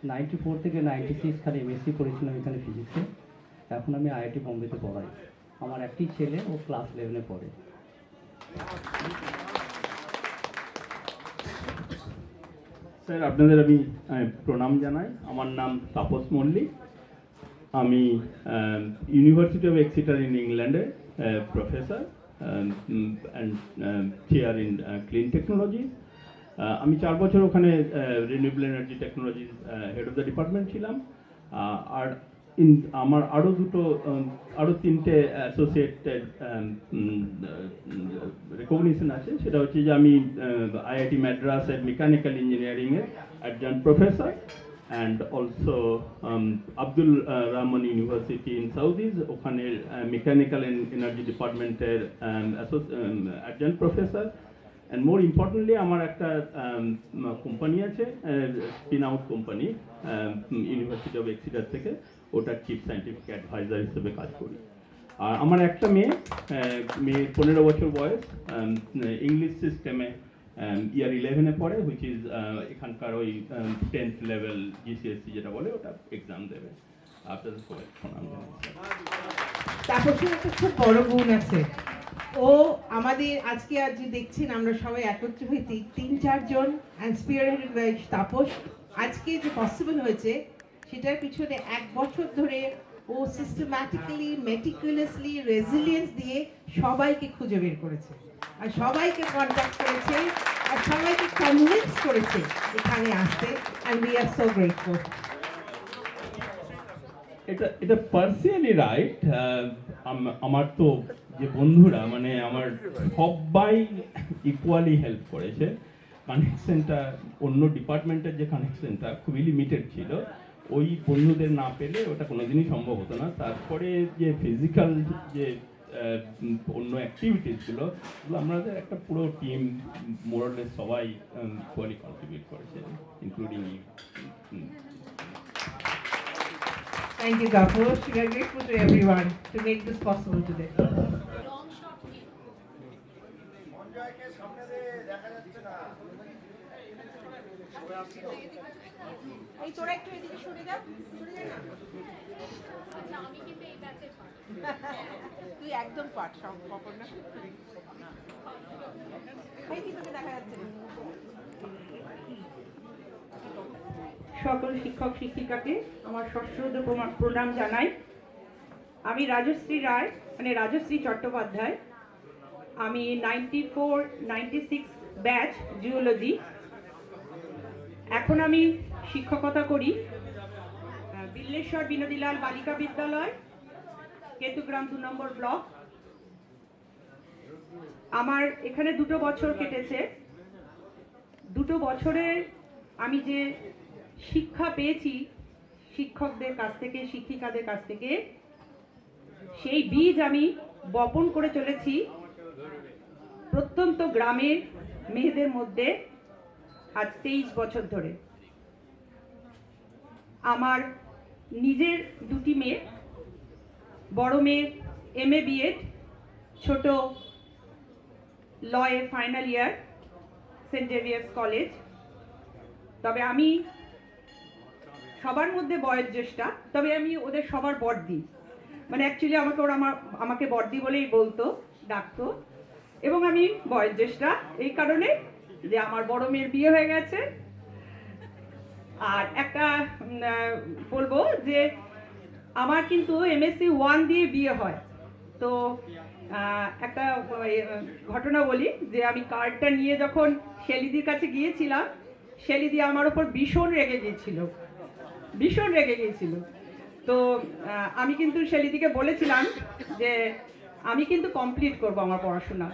94 থেকে 96 সালে এমএসসি করেছিলাম এখানে ফিজিক্সে। এখন আমি আইআইটি বোম্বেতে পড়াই। আমার একটি ছেলে, ও ক্লাস 11-এ পড়ে। স্যার আপনাদের আমি প্রণাম জানাই। আমার নাম তাপস মল্লিক। আমি ইউনিভার্সিটি অফ এক্সিটার ইন ইংল্যান্ডে professor and chair in clean technology. আমি 4 বছর ওখানে রিনিউয়েবল এনার্জি টেকনোলজির হেড অফ দ্য ডিপার্টমেন্ট ছিলাম। আর আমার আরও 3টে অ্যাসোসিয়েটেড রেকগনিশন আছে। সেটা হচ্ছে যে আমি আইআইটি মাদ্রাসের মেকানিক্যাল ইঞ্জিনিয়ারিংয়ের adjunct professor, and also Abdul Rahman university in Saudis, ওখানে মেকানিক্যাল এনার্জি ডিপার্টমেন্টের adjunct professor. And more importantly আমার একটা কোম্পানি আছে, spin out company, university of Exeter থেকে, ওটার চিফ সায়েন্টিফিক অ্যাডভাইজার হিসেবে কাজ করি। আর আমার একটা মেয়ে 15 বছর বয়স, ইংলিশ সিস্টেমে ইয়ার 11-এ পড়ে, হুইচ ইজ এখানকার ওই 10th লেভেল জিসিএসসি যেটা বলে, ওটা এক্সাম দেবে। আপনাদের সবাই প্রণাম জানাচ্ছি। তাপসের একটা খুব বড় গুণ আছে, ও আমাদের আজকে আজ যে দেখছেন আমরা সবাই একত্রিত হয়েছি 3-4 জন, অ্যান্ড স্পিয়ারহেডেড বাই তাপস। আজকে যে পসিবল হয়েছে সেটার পিছনে 1 বছর ধরে ও সিস্টেম্যাটিক্যালি, মেটিকুলাসলি, রেজিলিয়েন্স দিয়ে সবাইকে খুঁজে বের করেছে, আর সবাইকে কন্ট্যাক্ট করেছে, আর সবাইকে কনভিন্স করেছে এখানে আসতে, and we are so grateful. এটা পার্সিয়ালি রাইট। আমার তো যে বন্ধুরা, মানে আমার সবাই ইকুয়ালি হেল্প করেছে। কানেকশনটা অন্য ডিপার্টমেন্টের যে কানেকশনটা খুবই লিমিটেড ছিল, ওই বন্ধুদের না পেলে ওটা কোনোদিনই সম্ভব হতো না। তারপরে যে ফিজিক্যাল যে অন্য অ্যাক্টিভিটিসগুলো, ওগুলো আমাদের একটা পুরো টিম মোরলেস সবাই ইকুয়ালি কন্ট্রিবিউট করেছে, including you. Thank you, Taposh. We are grateful to everyone to make this possible today. এই তোরা একটু এদিকে সরে যা, তুই একদম পাঠ সম্পর্ক না, তোকে দেখা যাচ্ছে না। সকল শিক্ষক শিক্ষিকাকে আমার সশ্রদ্ধ প্রণাম জানাই। আমি রাজশ্রী রায়, মানে রাজশ্রী চট্টোপাধ্যায়। আমি 94-96 ব্যাচ জিওলজি। এখন আমি শিক্ষকতা করি বিল্লেশ্বর বিনোদীলাল বালিকা বিদ্যালয়, কেতুগ্রাম 2 নম্বর ব্লক। আমার এখানে 2 বছর কেটেছে। 2 বছরে আমি যে শিক্ষা পেয়েছি শিক্ষকদের কাছ থেকে, শিক্ষিকাদের কাছ থেকে, সেই বীজ আমি বপন করে চলেছি প্রত্যন্ত গ্রামের মেয়েদের মধ্যে আজ 23 বছর ধরে। আমার নিজের 2টি মেয়ে, বড় মেয়ে MA BEd, ছোট লয়ে final year, saint Xavier's college. তবে আমি সবার মধ্যে বয়োজ্যেষ্ঠা, তবে আমি ওদের সবার বড়দি, মানে অ্যাকচুয়ালি ওরা আমাকে বড়দি বলেই বলতো, ডাকতো। এবং আমি বয়োজ্যেষ্ঠা এই কারণে যে আমার বড় মেয়ের বিয়ে হয়ে গেছে। আর একটা বলবো যে আমার কিন্তু MSc 1 দিয়ে বিয়ে হয়। তো একটা ঘটনা বলি যে আমি কার্ডটা নিয়ে যখন শেলিদির কাছে গিয়েছিলাম, শেলিদি আমার ওপর ভীষণ রেগে গিয়েছিল। তো আমি কিন্তু শেলিদিকে বলেছিলাম যে আমি কিন্তু কমপ্লিট করব আমার পড়াশোনা।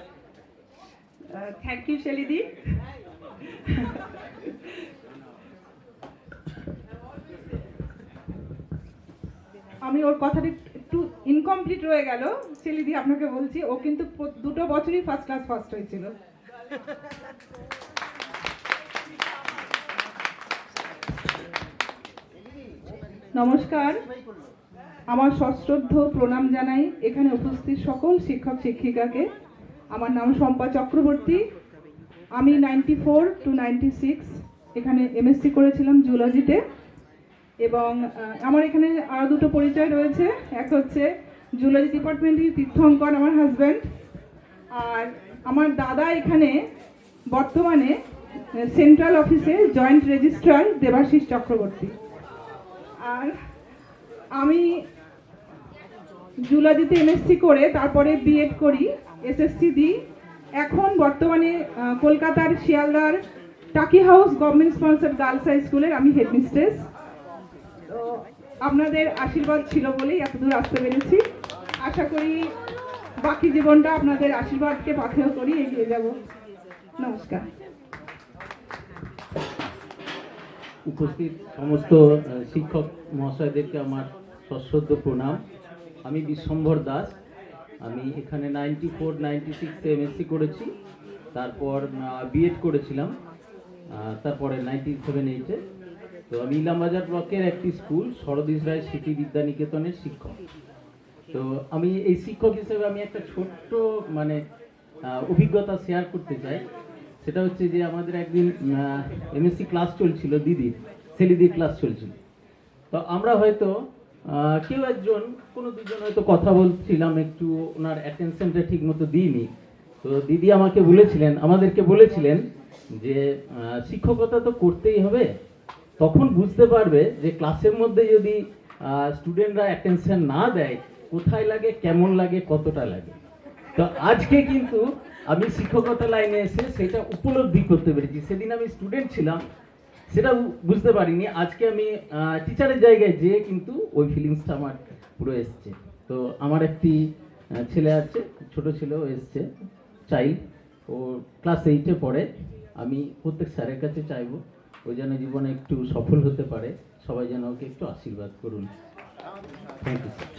থ্যাংক ইউ শেলিদি। আমি ওর কথাটা একটু ইনকমপ্লিট রয়ে গেল। শেলিদি আপনাকে বলছি, ও কিন্তু 2 বছরই ফার্স্ট ক্লাস ফার্স্ট হয়েছিল। নমস্কার, আমার সশ্রদ্ধ প্রণাম জানাই এখানে উপস্থিত সকল শিক্ষক শিক্ষিকাকে। আমার নাম শম্পা চক্রবর্তী। আমি 94 to 96 এখানে MSc করেছিলাম জুলজিতে। এবং আমার এখানে আরও 2টো পরিচয় রয়েছে। এক হচ্ছে জুলজি ডিপার্টমেন্টের তীর্থঙ্কর, আমার হাজব্যান্ড। আর আমার দাদা এখানে বর্তমানে সেন্ট্রাল অফিসে জয়েন্ট রেজিস্ট্রার দেবাশিস চক্রবর্তী। আর আমি জুলজিতে MSc করে তারপরে BEd করি, SSC দিই। এখন বর্তমানে কলকাতার শিয়ালদার Taki house government sponsored girls high স্কুলের আমি হেডমিস্ট্রেস। তো আপনাদের আশীর্বাদ ছিল বলেই এতদূর আসতে পেরেছি। আশা করি বাকি জীবনটা আপনাদের আশীর্বাদকে পাথেয় করি এগিয়ে যাব। নমস্কার। উপস্থিত সমস্ত শিক্ষক মহাশয়দেরকে আমার সশ্রদ্ধ প্রণাম। আমি বিশ্বম্ভর দাস। আমি এখানে 94-96 MSc করেছি, তারপর BEd করেছিলাম, তারপরে 97-8-এ। তো আমি ইলামবাজার ব্লকের একটি স্কুল শরদিস রায় স্মৃতি বিদ্যানিকেতনের শিক্ষক। তো আমি এই শিক্ষক হিসেবে আমি একটা ছোট্ট অভিজ্ঞতা শেয়ার করতে চাই। সেটা হচ্ছে যে আমাদের একদিন MSc ক্লাস চলছিল, শেলিদির ক্লাস চলছিল। তো আমরা হয়তো কেউ একজন, কোনো দুজন হয়তো কথা বলছিলাম, একটু ওনার অ্যাটেনশনটা ঠিক মতো দিইনি। তো দিদি আমাদেরকে বলেছিলেন যে শিক্ষকতা তো করতেই হবে, তখন বুঝতে পারবে যে ক্লাসের মধ্যে যদি স্টুডেন্টরা অ্যাটেনশন না দেয়, কোথায় লাগে, কেমন লাগে, কতটা লাগে। তো আজকে কিন্তু আমি শিক্ষকতা লাইনে এসে সেটা উপলব্ধি করতে পেরেছি। সেদিন আমি স্টুডেন্ট ছিলাম, সেটা বুঝতে পারিনি। আজকে আমি টিচারের জায়গায় যেয়ে কিন্তু ওই ফিলিংসটা আমার পুরো এসছে। তো আমার একটি ছেলে আছে, ছোট ছেলেও এসছে, চাইল্ড, ও ক্লাস 8-এ পড়ে। আমি প্রত্যেক স্যারের কাছে চাইবো ও যেন জীবনে একটু সফল হতে পারে। সবাই যেন ওকে একটু আশীর্বাদ করুন। Thank you sir.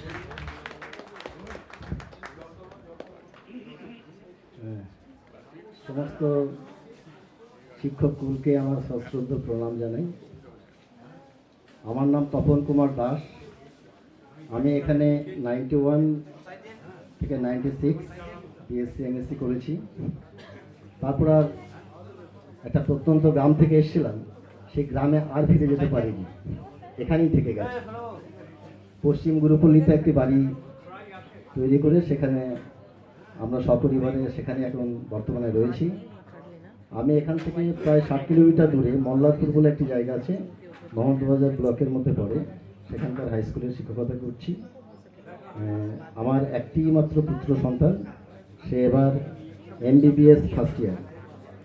সমস্ত শিক্ষককুলকে আমার সশ্রদ্ধ প্রণাম জানাই। আমার নাম তপন কুমার দাস। আমি এখানে 91 থেকে 96 BSc MSc করেছি। তারপর আর একটা প্রত্যন্ত গ্রাম থেকে এসেছিলাম, সেই গ্রামে আর ফিরে যেতে পারিনি, এখানেই থেকে গেছে। পশ্চিম গুরুপল্লীতে একটি বাড়ি তৈরি করে সেখানে আমরা সপরিবারে সেখানে এখন বর্তমানে রয়েছি। আমি এখান থেকে প্রায় 60 কিলোমিটার দূরে মল্লারপুর বলে একটি জায়গা আছে, মোহাম্মদবাজার ব্লকের মধ্যে পড়ে, সেখানকার হাই স্কুলের শিক্ষকতা করছি। আমার একটি মাত্র পুত্র সন্তান, সে এবার MBBS first year,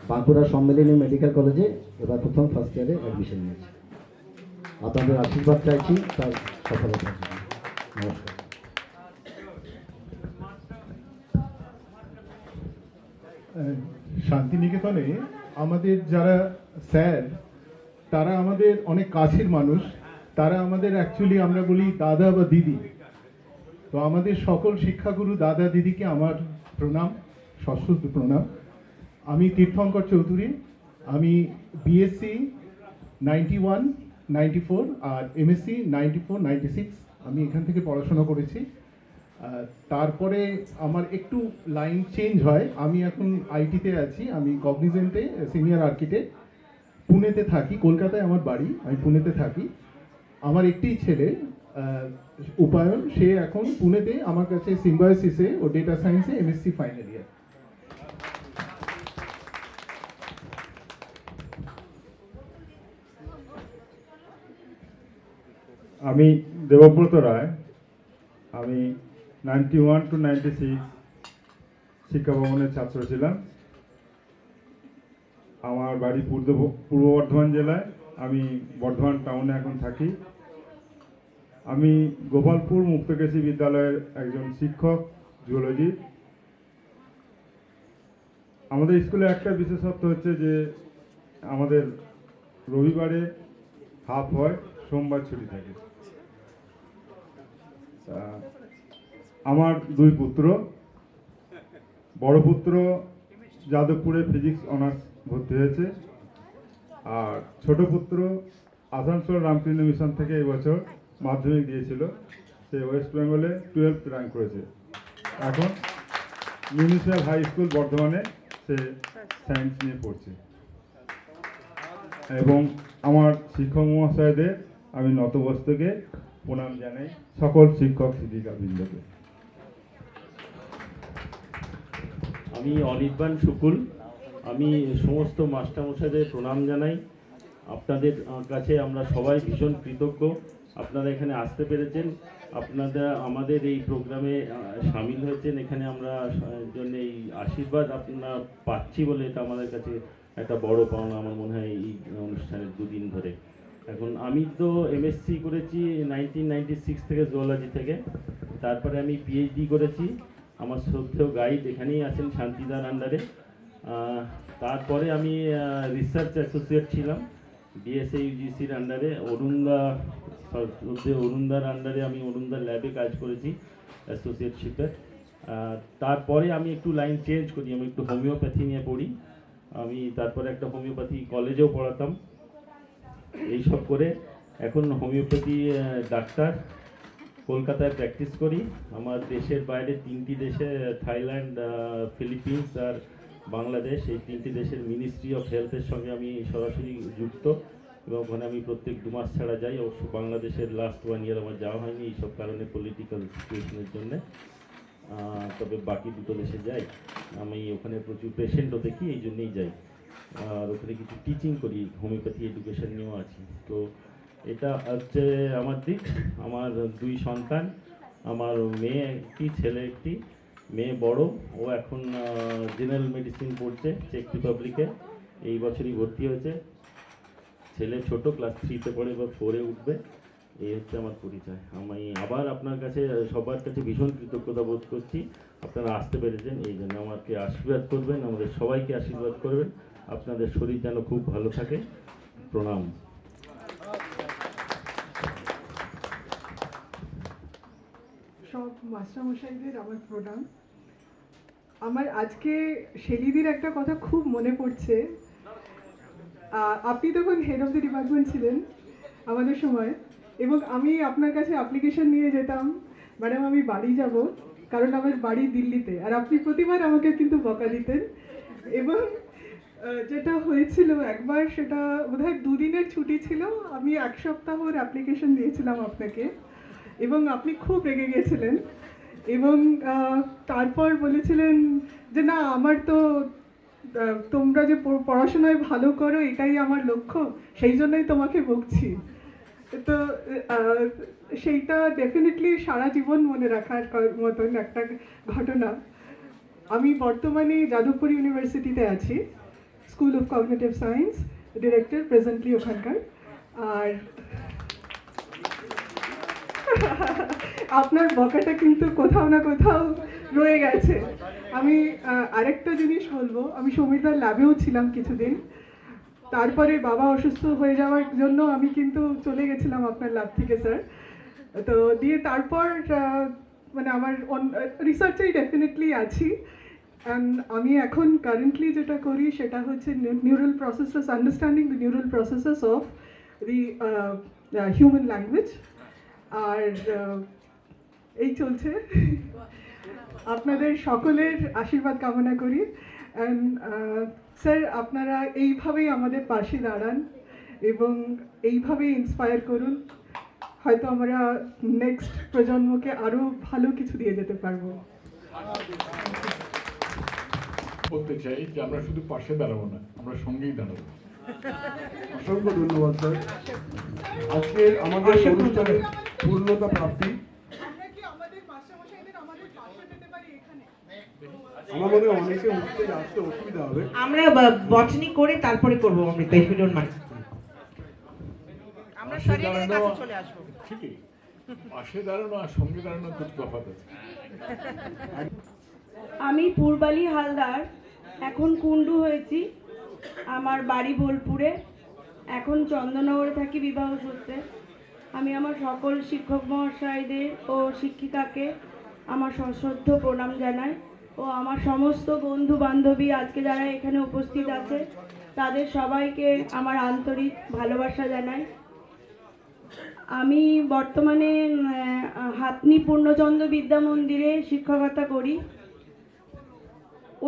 Bankura Sammilani medical কলেজে এবার প্রথম ফার্স্ট ইয়ারে অ্যাডমিশন নিয়েছে। আপনাদের আশীর্বাদ চাইছি তার সফলতার জন্য। নমস্কার। শান্তিনিকেতনে আমাদের যারা স্যার, তারা আমাদের অনেক কাছের মানুষ। তারা আমাদের অ্যাকচুয়ালি আমরা বলি দাদা বা দিদি। তো আমাদের সকল শিক্ষাগুরু দাদা দিদিকে আমার প্রণাম, সশ্রদ্ধ প্রণাম। আমি তীর্থঙ্কর চৌধুরী, আমি বিএসসি 91, 94 আর এমএসসি 94, 96 আমি এখান থেকে পড়াশোনা করেছি। তারপরে আমার একটু লাইন চেঞ্জ হয়, আমি এখন আইটিতে আছি, আমি কগনিজেন্টে সিনিয়র আর্কিটেক্ট, পুনেতে থাকি। কলকাতায় আমার বাড়ি, আমি পুনেতে থাকি। আমার একটি ছেলে উপায়ন, সে এখন পুনেতে আমার কাছে সিম্বায়োসিসে ও ডেটা সায়েন্সে এমএসসি ফাইনাল ইয়ার। আমি দেবব্রত রায়, আমি 91 to 96 শিক্ষা ভবনের ছাত্র ছিলাম। আমার বাড়ি পূর্ব বর্ধমান জেলায়, আমি বর্ধমান টাউনে এখন থাকি। আমি গোপালপুর মুক্তকেশী বিদ্যালয়ের একজন শিক্ষক, জুওলজি। আমাদের স্কুলে একটা বিশেষত্ব হচ্ছে যে আমাদের রবিবারে হাফ হয়, সোমবার ছুটি থাকে। আমার দুই পুত্র, বড় পুত্র যাদবপুরে ফিজিক্স অনার্স ভর্তি হয়েছে, আর ছোট পুত্র আসানসোল রামকৃষ্ণ মিশন থেকে এবছর মাধ্যমিক দিয়েছিল, সে ওয়েস্ট বেঙ্গলে 12th র্যাঙ্ক করেছে। এখন মিউনিসিপ্যাল হাই স্কুল বর্ধমানে সে সায়েন্স নিয়ে পড়ছে। এবং আমার শিক্ষক মহাশয়দের আমি নতমস্তকে প্রণাম জানাই, সকল শিক্ষক শিক্ষিকা বৃন্দকে। আমি অনির্বাণ শুকুল, আমি সমস্ত মাস্টারমশাইদের প্রণাম জানাই। আপনাদের কাছে আমরা সবাই ভীষণ কৃতজ্ঞ, আপনারা এখানে আসতে পেরেছেন, আপনারা আমাদের এই প্রোগ্রামে সামিল হয়েছেন। এখানে আমরা জন্য এই আশীর্বাদ আপনারা পাচ্ছি বলে এটা আমাদের কাছে একটা বড় পাওনা আমার মনে হয় এই অনুষ্ঠানের দুদিন ধরে। এখন আমি তো এমএসসি করেছি 1996 থেকে জুওলজি থেকে, তারপরে আমি পিএইচডি করেছি। আমার শ্রদ্ধেয় গাইড এখানেই আছেন শান্তিদার আন্ডারে। তারপরে আমি রিসার্চ অ্যাসোসিয়েট ছিলাম ডিএসএ ইউজিসির আন্ডারে, অরুণদার আন্ডারে আমি অরুণদার ল্যাবে কাজ করেছি অ্যাসোসিয়েটশিপে। তারপরে আমি একটু লাইন চেঞ্জ করি, আমি একটু হোমিওপ্যাথি নিয়ে পড়ি। আমি তারপরে একটা হোমিওপ্যাথি কলেজেও পড়াতাম। এইসব করে এখন হোমিওপ্যাথি ডাক্তার, কলকাতায় প্র্যাকটিস করি। আমার দেশের বাইরে 3টি দেশে, থাইল্যান্ড, ফিলিপিন্স আর বাংলাদেশ, এই 3টি দেশের মিনিস্ট্রি অফ হেলথের সঙ্গে আমি সরাসরি যুক্ত এবং ওখানে আমি প্রত্যেক 2 মাস ছাড়া যাই। অবশ্য বাংলাদেশের লাস্ট 1 ইয়ার আমার যাওয়া হয়নি এইসব কারণে, পলিটিক্যাল সিচুয়েশনের জন্য। তবে বাকি 2টো দেশে যাই। আমি ওখানে প্রচুর পেশেন্টও দেখি, এই জন্যেই যাই। আর ওখানে কিছু টিচিং করি, হোমিওপ্যাথি এডুকেশন নিয়েও আছি। তো এটা হচ্ছে আমার দিক। আমার 2 সন্তান, আমার মেয়ে একটি, ছেলে একটি। মেয়ে বড়, ও এখন জেনারেল মেডিসিন পড়ছে চেক রিপাবলিকে, এই বছরই ভর্তি হয়েছে। ছেলে ছোট, ক্লাস 3তে পড়ে বা 4-এ উঠবে। এই হচ্ছে আমার পরিচয়। আমি আবার আপনার কাছে সবার কাছে ভীষণ কৃতজ্ঞতা বোধ করছি, আপনারা আসতে পেরেছেন, এই জন্য আমাকে আশীর্বাদ করবেন, আমাদের সবাইকে আশীর্বাদ করবেন। আপনাদের শরীর যেন খুব ভালো থাকে। প্রণাম। সব মাস্টারমশাইদের আমার প্রণাম। আমার আজকে শেলিদির একটা কথা খুব মনে পড়ছে। আপনি তখন হেড অফ দ্য ডিপার্টমেন্ট ছিলেন আমাদের সময়, এবং আমি আপনার কাছে অ্যাপ্লিকেশন নিয়ে যেতাম, ম্যাডাম আমি বাড়ি যাব, কারণ আমার বাড়ি দিল্লিতে, আর আপনি প্রতিবার আমাকে কিন্তু বকা দিতেন। এবং যেটা হয়েছিল একবার, সেটা বোধহয় 2 দিনের ছুটি ছিল, আমি 1 সপ্তাহর অ্যাপ্লিকেশন দিয়েছিলাম আপনাকে, এবং আপনি খুব রেগে গিয়েছিলেন এবং তারপর বলেছিলেন যে না, আমার তো তোমরা যে পড়াশোনায় ভালো করো এটাই আমার লক্ষ্য, সেই জন্যই তোমাকে বকছি। তো সেইটা ডেফিনেটলি সারা জীবন মনে রাখার মতন একটা ঘটনা। আমি বর্তমানে যাদবপুর ইউনিভার্সিটিতে আছি, school of cognitive science, director presently ওখানকার। আর আপনার বকাটা কিন্তু কোথাও না কোথাও রয়ে গেছে। আমি আরেকটা জিনিস বলবো, আমি সৌমিতার ল্যাবেও ছিলাম কিছুদিন, তারপরে বাবা অসুস্থ হয়ে যাওয়ার জন্য আমি কিন্তু চলে গেছিলাম আপনার ল্যাব থেকে স্যার। তো দিয়ে তারপর মানে আমার রিসার্চেই ডেফিনেটলি আছি। অ্যান্ড আমি এখন কারেন্টলি যেটা করি সেটা হচ্ছে neural processes, understanding the neural processes of the human language. আর এই চলছে। আপনাদের সকলের আশীর্বাদ কামনা করি। অ্যান্ড স্যার, আপনারা এইভাবেই আমাদের পাশে দাঁড়ান এবং এইভাবেই ইন্সপায়ার করুন। হয়তো আমরা নেক্সট প্রজন্মকে আরও ভালো কিছু দিয়ে যেতে পারবো। বলতে চাই যে আমরা শুধু পাশে দাঁড়াবো না, আমরা সঙ্গেই দাঁড়াবো। অসংখ্য ধন্যবাদ স্যার। আজকে আমাদের অনুষ্ঠানের পূর্ণতা প্রাপ্তি। আমার মধ্যে অনেকে উঠতে আসতে অসুবিধা হবে। আমরা বটনি করে তারপরে করবো Amrita, if you don't mind. আমরা শরীরের কাছে চলে আসবো। ঠিকই, পাশে দাঁড়ানো আর সঙ্গে দাঁড়ানো দুটো তফাৎ আছে। আমি পূর্বালি হালদার, এখন কুন্ডু হয়েছি। আমার বাড়ি বোলপুরে, এখন চন্দননগরে থাকি বিবাহ সূত্রে। আমি আমার সকল শিক্ষক মহাশয়দের ও শিক্ষিকাকে আমার সশ্রদ্ধ প্রণাম জানাই ও আমার সমস্ত বন্ধু বান্ধবী আজকে যারা এখানে উপস্থিত আছে তাদের সবাইকে আমার আন্তরিক ভালোবাসা জানাই। আমি বর্তমানে হাতনি পূর্ণচন্দ্র বিদ্যা মন্দিরে শিক্ষকতা করি।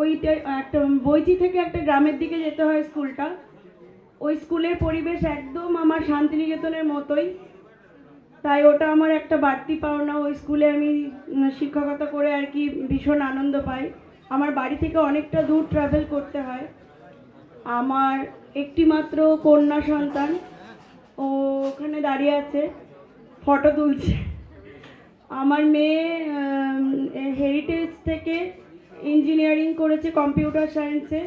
ওইটা একটা বইচি থেকে একটা গ্রামের দিকে যেতে হয় স্কুলটা। ওই স্কুলের পরিবেশ একদম আমার শান্তিনিকেতনের মতোই, তাই ওটা আমার একটা বাড়তি পাওনা। ওই স্কুলে আমি শিক্ষকতা করে আর কি ভীষণ আনন্দ পাই। আমার বাড়ি থেকে অনেকটা দূর ট্রাভেল করতে হয়। আমার একটি মাত্র কন্যা সন্তান, ও ওখানে দাঁড়িয়ে আছে, ফটো তুলছে। আমার মেয়ে হেরিটেজ থেকে ইঞ্জিনিয়ারিং করেছে কম্পিউটার সায়েন্সে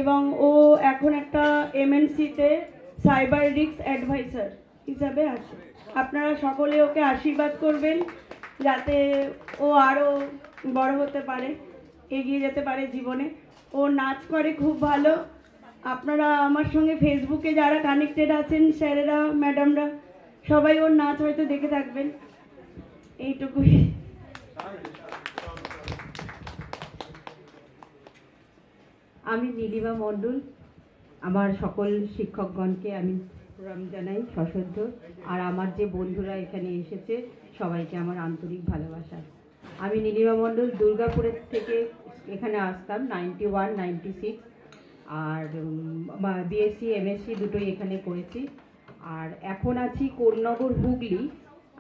এবং ও এখন একটা এমএনসিতে সাইবার রিস্ক অ্যাডভাইসার হিসাবে আছে। আপনারা সকলে ওকে আশীর্বাদ করবেন যাতে ও আরও বড় হতে পারে, এগিয়ে যেতে পারে জীবনে। ও নাচ করে খুব ভালো। আপনারা আমার সঙ্গে ফেসবুকে যারা কানেক্টেড আছেন, স্যারেরা ম্যাডামরা সবাই ওর নাচ হয়তো দেখে থাকবেন। এইটুকুই। আমি নীলিমা মণ্ডল, আমার সকল শিক্ষকগণকে আমি প্রণাম জানাই সশ্রদ্ধ। আর আমার যে বন্ধুরা এখানে এসেছে সবাইকে আমার আন্তরিক ভালোবাসা। আমি নীলিমা মণ্ডল, দুর্গাপুরের থেকে এখানে আসতাম 91, 96, আর বিএসসি এমএসসি দুটোই এখানে করেছি। আর এখন আছি কোন্নগর হুগলি,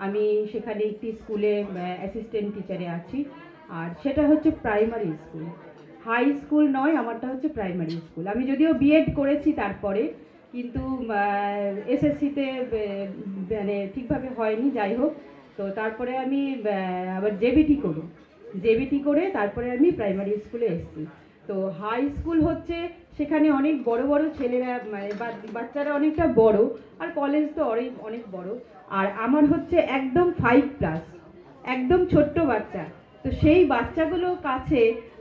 আমি সেখানে একটি স্কুলে অ্যাসিস্ট্যান্ট টিচারে আছি। আর সেটা হচ্ছে প্রাইমারি স্কুল, হাই স্কুল নয়, আমারটা হচ্ছে প্রাইমারি স্কুল। আমি যদিও বিএড করেছি তারপরে, কিন্তু এসএসসিতে মানে ঠিকভাবে হয়নি, যাই হোক। তো তারপরে আমি আবার জেবিটি করে তারপরে আমি প্রাইমারি স্কুলে এসেছি। তো হাই স্কুল হচ্ছে সেখানে অনেক বড় বড় ছেলেরা, মানে বাচ্চারা অনেকটা বড়, আর কলেজ তো অনেক বড়। আর আমার হচ্ছে একদম 5+, একদম ছোট্ট বাচ্চা। তো সেই বাচ্চাগুলোর কাছে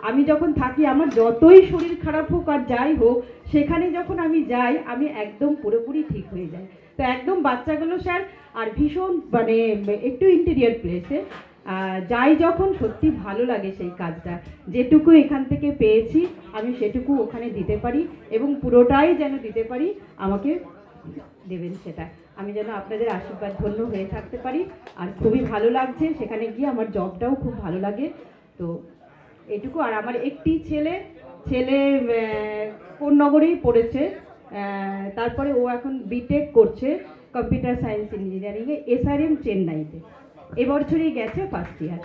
আমি যখন থাকি, আমার যতই শরীর খারাপ হোক আর যাই হোক, সেখানে যখন আমি যাই আমি একদম পুরোপুরি ঠিক হয়ে যাই। তো একদম বাচ্চাগুলো স্যার, আর ভীষণ মানে একটু ইন্টেরিয়র প্লেসে যাই যখন, সত্যি ভালো লাগে সেই কাজটা। যেটুকু এখান থেকে পেয়েছি আমি সেটুকু ওখানে দিতে পারি এবং পুরোটাই যেন দিতে পারি, আমাকে দেবেন সেটা। আমি যেন আপনাদের আশীর্বাদ ধন্য হয়ে থাকতে পারি। আর খুবই ভালো লাগছে সেখানে গিয়ে, আমার জবটাও খুব ভালো লাগে। তো এইটুকু। আর আমার একটি ছেলে কোন্নগরেই পড়েছে, তারপরে ও এখন বিটেক করছে কম্পিউটার সায়েন্স ইঞ্জিনিয়ারিংয়ে এসআরএম চেন্নাইতে, এবছরই গেছে ফার্স্ট ইয়ার।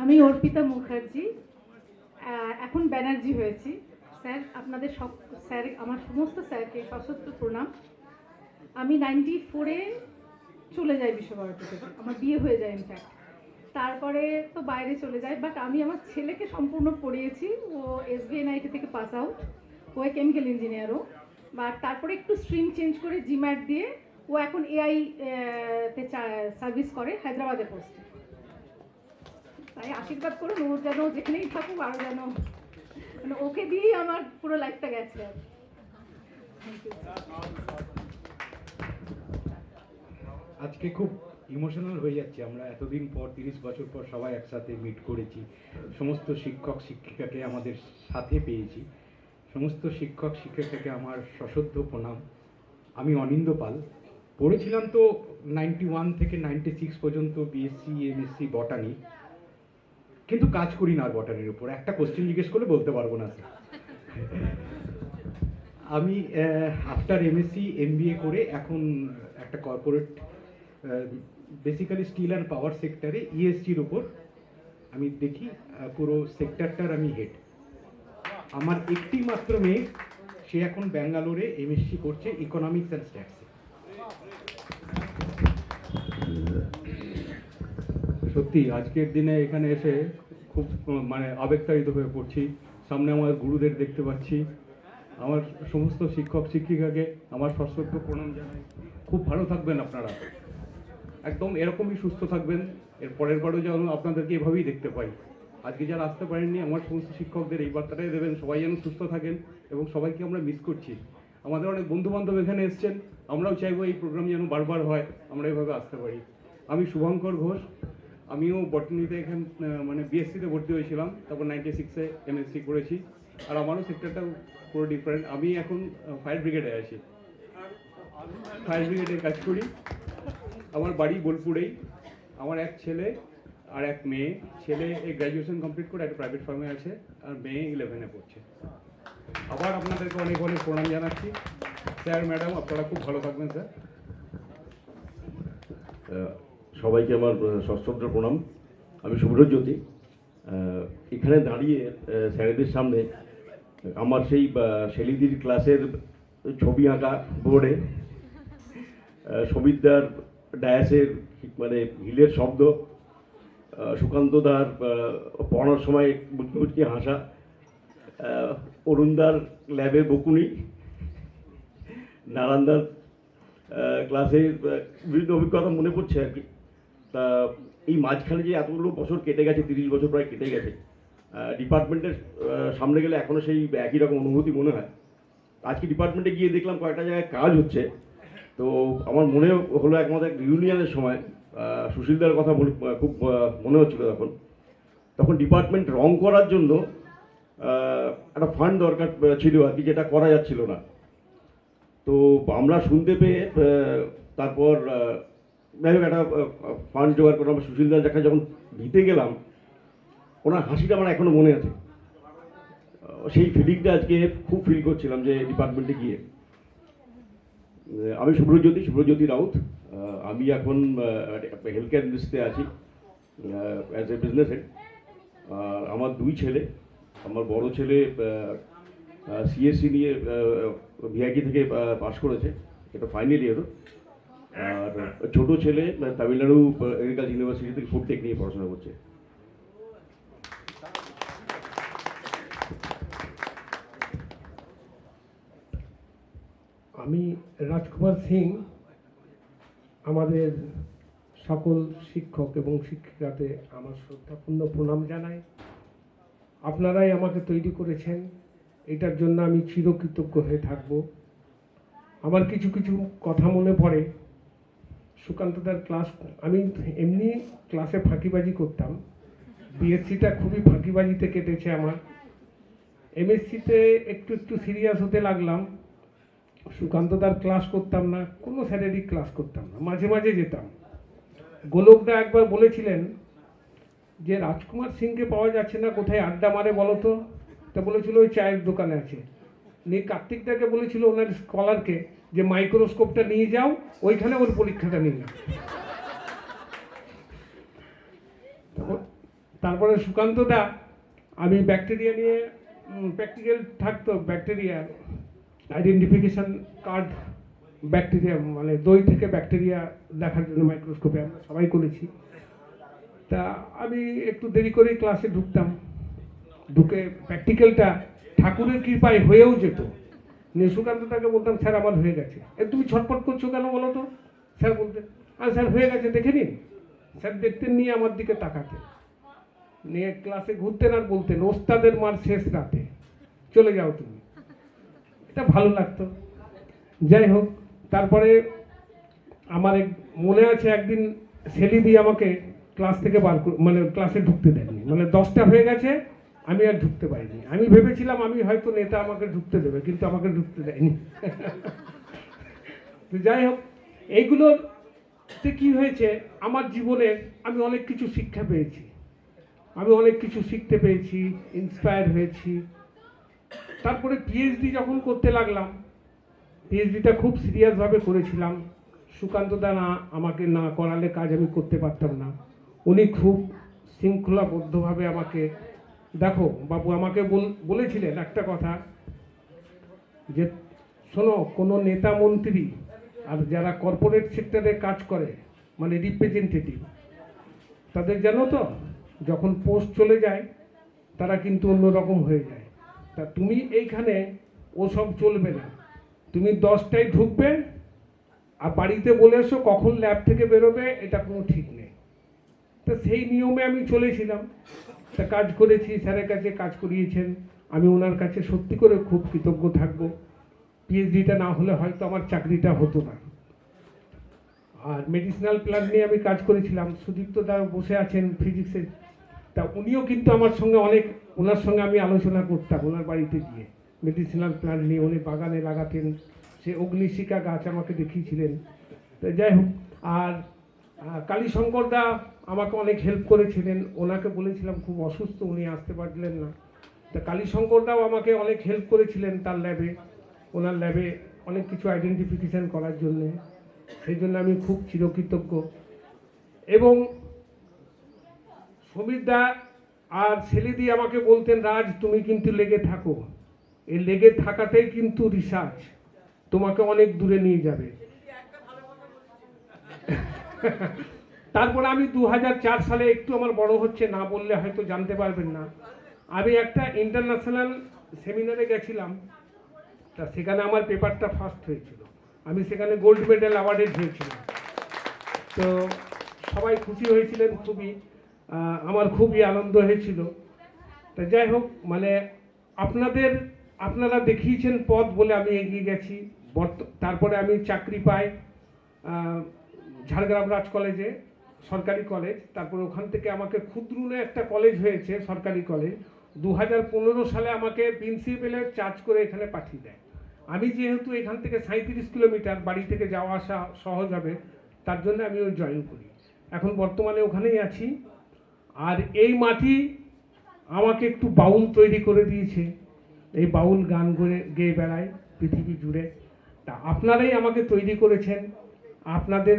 আমি অর্পিতা মুখার্জি, এখন ব্যানার্জি হয়েছি। স্যার, আপনাদের সব স্যার, আমার সমস্ত স্যারকে সশস্ত্র প্রণাম। আমি 94-এ চলে যাই বিশ্বভারতী থেকে, আমার বিয়ে হয়ে যায় ইনফ্যাক্ট। তারপরে তো বাইরে চলে যায়, বাট আমি আমার ছেলেকে সম্পূর্ণ পড়িয়েছি। ও এসবিএনআইটি থেকে পাস আউট, ও কেমিক্যাল ইঞ্জিনিয়ারও। বাট তারপরে একটু স্ট্রিম চেঞ্জ করে জিম্যাট দিয়ে ও এখন এআই তে সার্ভিস করে হায়দ্রাবাদে পোস্টে। তাই আশীর্বাদ করুন, ও যেন যেখানেই থাকুক আরও যেন, মানে ওকে দিয়েই আমার পুরো লাইফটা গেছে। Thank you. আজকে খুব ইমোশনাল হয়ে যাচ্ছে। আমরা এতদিন পর 30 বছর পর সবাই একসাথে মিট করেছি, সমস্ত শিক্ষক শিক্ষিকাকে আমাদের সাথে পেয়েছি। সমস্ত শিক্ষক শিক্ষিকাকে আমার সশ্রদ্ধ প্রণাম। আমি অনিন্দ পাল, পড়েছিলাম তো 91 থেকে 96 পর্যন্ত বিএসসি এমএসসি বটানি, কিন্তু কাজ করি না আর বটানির উপর। একটা কোশ্চেন জিজ্ঞেস করলে বলতে পারবো না স্যার। আমি আফটার এমএসসি এমবিএ করে এখন একটা corporate basically steel and power সেক্টরে ইএসজির উপর আমি দেখি, পুরো সেক্টরটার আমি হেড। আমার একটি মাত্র মেয়ে, সে এখন ব্যাঙ্গালোরে এমএসসি করছে ইকোনমিক্স অ্যান্ড স্ট্যাটসে। সত্যি আজকের দিনে এখানে এসে খুব মানে আবেগতাড়িত হয়ে পড়ছি। সামনে আমার গুরুদের দেখতে পাচ্ছি। আমার সমস্ত শিক্ষক শিক্ষিকাকে আমার সশ্রদ্ধ প্রণাম জানাই। খুব ভালো থাকবেন আপনারা, একদম এরকমই সুস্থ থাকবেন। এর পরের বারও যেন আপনাদেরকে এভাবেই দেখতে পাই। আজকে যারা আসতে পারেননি, আমার সমস্ত শিক্ষকদের এই বার্তাটাই দেবেন, সবাই যেন সুস্থ থাকেন এবং সবাইকে আমরা মিস করছি। আমাদের অনেক বন্ধু বান্ধব এখানে এসছেন, আমরাও চাইবো এই প্রোগ্রাম যেন বারবার হয়, আমরা এইভাবে আসতে পারি। আমি শুভঙ্কর ঘোষ, আমিও বটনিতে এখানে মানে বিএসসিতে ভর্তি হয়েছিলাম, তারপর 96-এ এমএসসি করেছি। আর আমারও সেক্টরটা পুরো ডিফারেন্ট। আমি এখন ফায়ার ব্রিগেডে আছি, ফায়ার ব্রিগেডে কাজ করি। আমার বাড়ি বোলপুরেই। আমার এক ছেলে আর এক মেয়ে। ছেলে এই গ্র্যাজুয়েশন কমপ্লিট করে একটা প্রাইভেট ফার্মে আছে, আর মেয়ে 11-এ পড়ছে। আবার আপনাদেরকে অনেক অনেক প্রণাম জানাচ্ছি। স্যার ম্যাডাম আপনারা খুব ভালো থাকবেন স্যার। সবাইকে আমার সশ্রদ্ধ প্রণাম। আমি শুভ্রজ্যোতি। এখানে দাঁড়িয়ে স্যারেদের সামনে আমার সেই শেলিদির ক্লাসের ছবি আঁকা বোর্ডে সবিতার ডায়াসের মানে হিলের শব্দ, সুকান্তদার পড়ানোর সময় মুচকি মুচকি হাসা, অরুণদার ল্যাবে বকুনি, নারায়ণদার ক্লাসে বিভিন্ন অভিজ্ঞতা মনে পড়ছে আর কি। তা এই মাঝখানে যে এতগুলো বছর কেটে গেছে, 30 বছর প্রায় কেটে গেছে, ডিপার্টমেন্টের সামনে গেলে এখনও সেই একই রকম অনুভূতি মনে হয়। আজকে ডিপার্টমেন্টে গিয়ে দেখলাম কয়েকটা জায়গায় কাজ হচ্ছে, তো আমার মনে হলো একমাত্র এক রিউনিয়নের সময় সুশীলদার কথা খুব মনে হচ্ছিল। তখন ডিপার্টমেন্ট রং করার জন্য একটা ফান্ড দরকার ছিল আর কি, যেটা করা যাচ্ছিল না। তো আমরা শুনতে পেয়ে তারপর যাই হোক একটা ফান্ড জোগাড় করে আমরা সুশীলদার কাছে যখন দিতে গেলাম, ওনার হাসিটা আমার এখনও মনে আছে। সেই ফিলিংটা আজকে খুব ফিল করছিলাম যে ডিপার্টমেন্টে গিয়ে। আমি শুভ্রজ্যোতি রাউত। আমি এখন হেলথ কেয়ার ইন্ডাস্ট্রিতে আছি অ্যাজ এ বিজনেস হেড। আর আমার দুই ছেলে, আমার বড় ছেলে সিএসসি নিয়ে ভিআইটি থেকে পাস করেছে, এটা ফাইনাল ইয়ারও। আর ছোটো ছেলে তামিলনাড়ু এগ্রিকালচার ইউনিভার্সিটি থেকে ফুড টেক নিয়ে পড়াশোনা করছে। আমি রাজকুমার সিং, আমাদের সকল শিক্ষক এবং শিক্ষিকাতে আমার শ্রদ্ধাপূর্ণ প্রণাম জানাই। আপনারাই আমাকে তৈরি করেছেন, এটার জন্য আমি চিরকৃতজ্ঞ হয়ে থাকব। আমার কিছু কিছু কথা মনে পড়ে। সুকান্তদার ক্লাস, আমি এমনি ক্লাসে ফাঁকিবাজি করতাম। বিএসসিটা খুবই ফাঁকিবাজিতে কেটেছে আমার। এমএসসিতে একটু একটু সিরিয়াস হতে লাগলাম। সুকান্তদার ক্লাস করতাম না, কোনো স্যারেরই ক্লাস করতাম না, মাঝে মাঝে যেতাম। গোলকদা একবার বলেছিলেন যে রাজকুমার সিংকে পাওয়া যাচ্ছে না, কোথায় আড্ডা মারে বলো তো? তা বলেছিল ওই চায়ের দোকানে আছে। নিয়ে কার্তিকদাকে বলেছিল ওনার স্কলারকে যে মাইক্রোস্কোপটা নিয়ে যাও, ওইখানে ওর পরীক্ষাটা নিয়ে নাও। তারপরে সুকান্তদা, আমি ব্যাকটেরিয়া নিয়ে প্র্যাকটিক্যাল থাকতো, ব্যাকটেরিয়া আইডেন্টিফিকেশন কার্ড, ব্যাকটেরিয়া মানে দই থেকে ব্যাকটেরিয়া দেখার জন্য মাইক্রোস্কোপে আমরা সবাই করেছি। তা আমি একটু দেরি করেই ক্লাসে ঢুকতাম। ঢুকে প্র্যাকটিক্যালটা ঠাকুরের কৃপায় হয়েও যেত। নিয়ে সুকান্তদাকে বলতাম স্যার আমার হয়ে গেছে। তুমি ছটফট করছো কেন বলো তো? স্যার বলতেন স্যার হয়ে গেছে দেখে নিন। স্যার দেখতেন, নিয়ে আমার দিকে তাকাতেন, নিয়ে ক্লাসে ঘুরতেন আর বলতেন ওস্তাদের মার শেষ রাতে, চলে যাও তুমি। এটা ভালো লাগতো। যাই হোক, তারপরে আমার মনে আছে একদিন সেলিদি আমাকে ক্লাস থেকে মানে ক্লাসে ঢুকতে দেয়নি, মানে 10টা হয়ে গেছে, আমি আর ঢুকতে পারিনি। আমি ভেবেছিলাম আমি হয়তো নেতা আমাকে ঢুকতে দেবে, কিন্তু আমাকে ঢুকতে দেয়নি। তো যাই হোক, এইগুলোতে কি হয়েছে আমার জীবনে, আমি অনেক কিছু শিক্ষা পেয়েছি, আমি অনেক কিছু শিখতে পেয়েছি, ইন্সপায়ার হয়েছি। তারপরে পিএইচডি যখন করতে লাগলাম, পিএইচডিটা খুব সিরিয়াসভাবে করেছিলাম। সুকান্তদা আমাকে না করালে কাজ আমি করতে পারতাম না। উনি খুব শৃঙ্খলাবদ্ধভাবে আমাকে, দেখো বাবু, আমাকে বলেছিলেন একটা কথা, যে শোনো, কোনো নেতা মন্ত্রী আর যারা কর্পোরেট সেক্টরে কাজ করে, মানে রিপ্রেজেন্টেটিভ, তাদের জানো তো যখন পোস্ট চলে যায় তারা কিন্তু অন্যরকম হয়ে যায়। তা তুমি এইখানে ওসব চলবে না, তুমি 10টায় ঢুকবে আর বাড়িতে বলে এসো কখন ল্যাব থেকে বেরোবে, এটা কোনো ঠিক নেই। তো সেই নিয়মে আমি চলেছিলাম, তা কাজ করেছি, স্যারের কাছে কাজ করিয়েছেন, আমি ওনার কাছে সত্যি করে খুব কৃতজ্ঞ থাকবো। পিএইচডিটা না হলে হয়তো আমার চাকরিটা হতো না। আর মেডিসিনাল প্ল্যান্ট নিয়ে আমি কাজ করেছিলাম, সুদীপ্ত দা বসে আছেন ফিজিক্সের, তা উনিও কিন্তু আমার সঙ্গে ওনার সঙ্গে আমি আলোচনা করতাম ওনার বাড়িতে গিয়ে মেডিসিনাল প্ল্যান্ট নিয়ে, উনি বাগানে লাগাতেন, সে অগ্নিশিখা গাছ আমাকে দেখিয়েছিলেন। তো যাই হোক, আর কালীশঙ্কর দা আমাকে অনেক হেল্প করেছিলেন, ওনাকে বলেছিলাম খুব অসুস্থ, উনি আসতে পারলেন না। তা কালীশঙ্কর দাও আমাকে অনেক হেল্প করেছিলেন তার ল্যাবে, ওনার ল্যাবে অনেক কিছু আইডেন্টিফিকেশান করার জন্যে, সেই জন্য আমি খুব চিরকৃতজ্ঞ। এবং সমীর দা আর সেলিদি আমাকে বলতেন, রাজ তুমি কিন্তু লেগে থাকো, এই লেগে থাকাতেই কিন্তু রিসার্চ তোমাকে অনেক দূরে নিয়ে যাবে। তারপরে আমি 2004 সালে, একটু আমার বড় হচ্ছে, না বললে হয়তো জানতে পারবেন না, আমি একটা ইন্টারন্যাশনাল সেমিনারে গেছিলাম। তা সেখানে আমার পেপারটা ফার্স্ট হয়েছিল, আমি সেখানে গোল্ড মেডেল অ্যাওয়ার্ডেড হয়েছিলাম। তো সবাই খুশি হয়েছিলেন খুবই, আমার খুবই আনন্দ হয়েছিল। তা যাই হোক, মানে আপনারা দেখিয়েছেন পথ বলে আমি এগিয়ে গেছি। তারপরে আমি চাকরি পাই ঝাড়গ্রাম রাজ কলেজে, সরকারি কলেজ। তারপরে ওখান থেকে আমাকে ক্ষুদ্রুনে একটা কলেজ হয়েছে, সরকারি কলেজ, 2015 সালে আমাকে প্রিন্সিপালের চার্জ করে এখানে পাঠিয়ে দেয়। আমি যেহেতু এখান থেকে 37 কিলোমিটার, বাড়ি থেকে যাওয়া আসা সহজ হবে, তার জন্য আমি ওই জয়েন করি। এখন বর্তমানে ওখানেই আছি। আর এই মাটি আমাকে একটু বাউল তৈরি করে দিয়েছে, এই বাউল গান গেয়ে বেড়ায় পৃথিবী জুড়ে। তা আপনারাই আমাকে তৈরি করেছেন, আপনাদের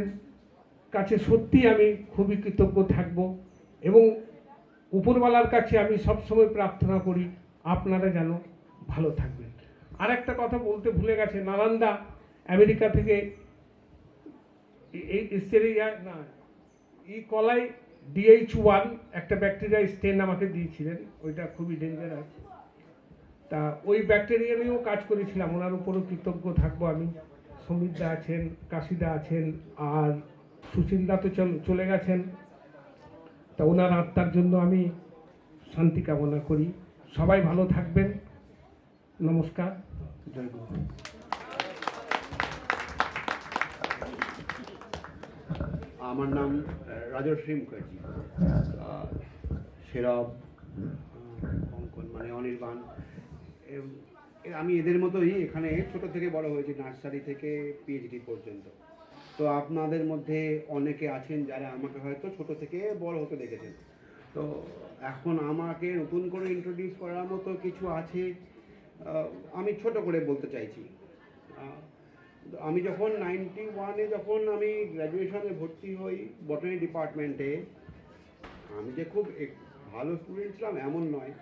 কাছে সত্যি আমি খুবই কৃতজ্ঞ থাকব। এবং উপরওয়ালার কাছে আমি সবসময় প্রার্থনা করি আপনারা যেন ভালো থাকবেন। আর একটা কথা বলতে ভুলে গেছে, নালন্দা আমেরিকা থেকে কলাই DH1 একটা ব্যাকটেরিয়া স্টেন আমাকে দিয়েছিলেন, ওইটা খুবই ডেঞ্জারাস। তা ওই ব্যাকটেরিয়া নিয়েও কাজ করেছিলাম, ওনার উপরও কৃতজ্ঞ থাকবো আমি। সমীরদা আছেন, কাশিদা আছেন, আর সুশীলদা তো চলে গেছেন। তা ওনার আত্মার জন্য আমি শান্তি কামনা করি। সবাই ভালো থাকবেন, নমস্কার, জয় গুরু। আমার নাম রাজশ্রী মুখার্জি, সেরব, অঙ্কন মানে অনির্বাণ। আমি এদের মতোই এখানে ছোট থেকে বড় হয়েছি, নার্সারি থেকে পিএইচডি পর্যন্ত। তো আপনাদের মধ্যে অনেকে আছেন যারা আমাকে হয়তো ছোট থেকে বড় হতে দেখেছেন। তো এখন আমাকে নতুন করে ইন্ট্রোডিউস করার মতো কিছু আছে, আমি ছোট করে বলতে চাইছি। আমি যখন 91-এ যখন আমি গ্র্যাজুয়েশনে ভর্তি হই বটানি ডিপার্টমেন্টে, আমি যে খুব ভালো স্টুডেন্ট ছিলাম এমন নয়।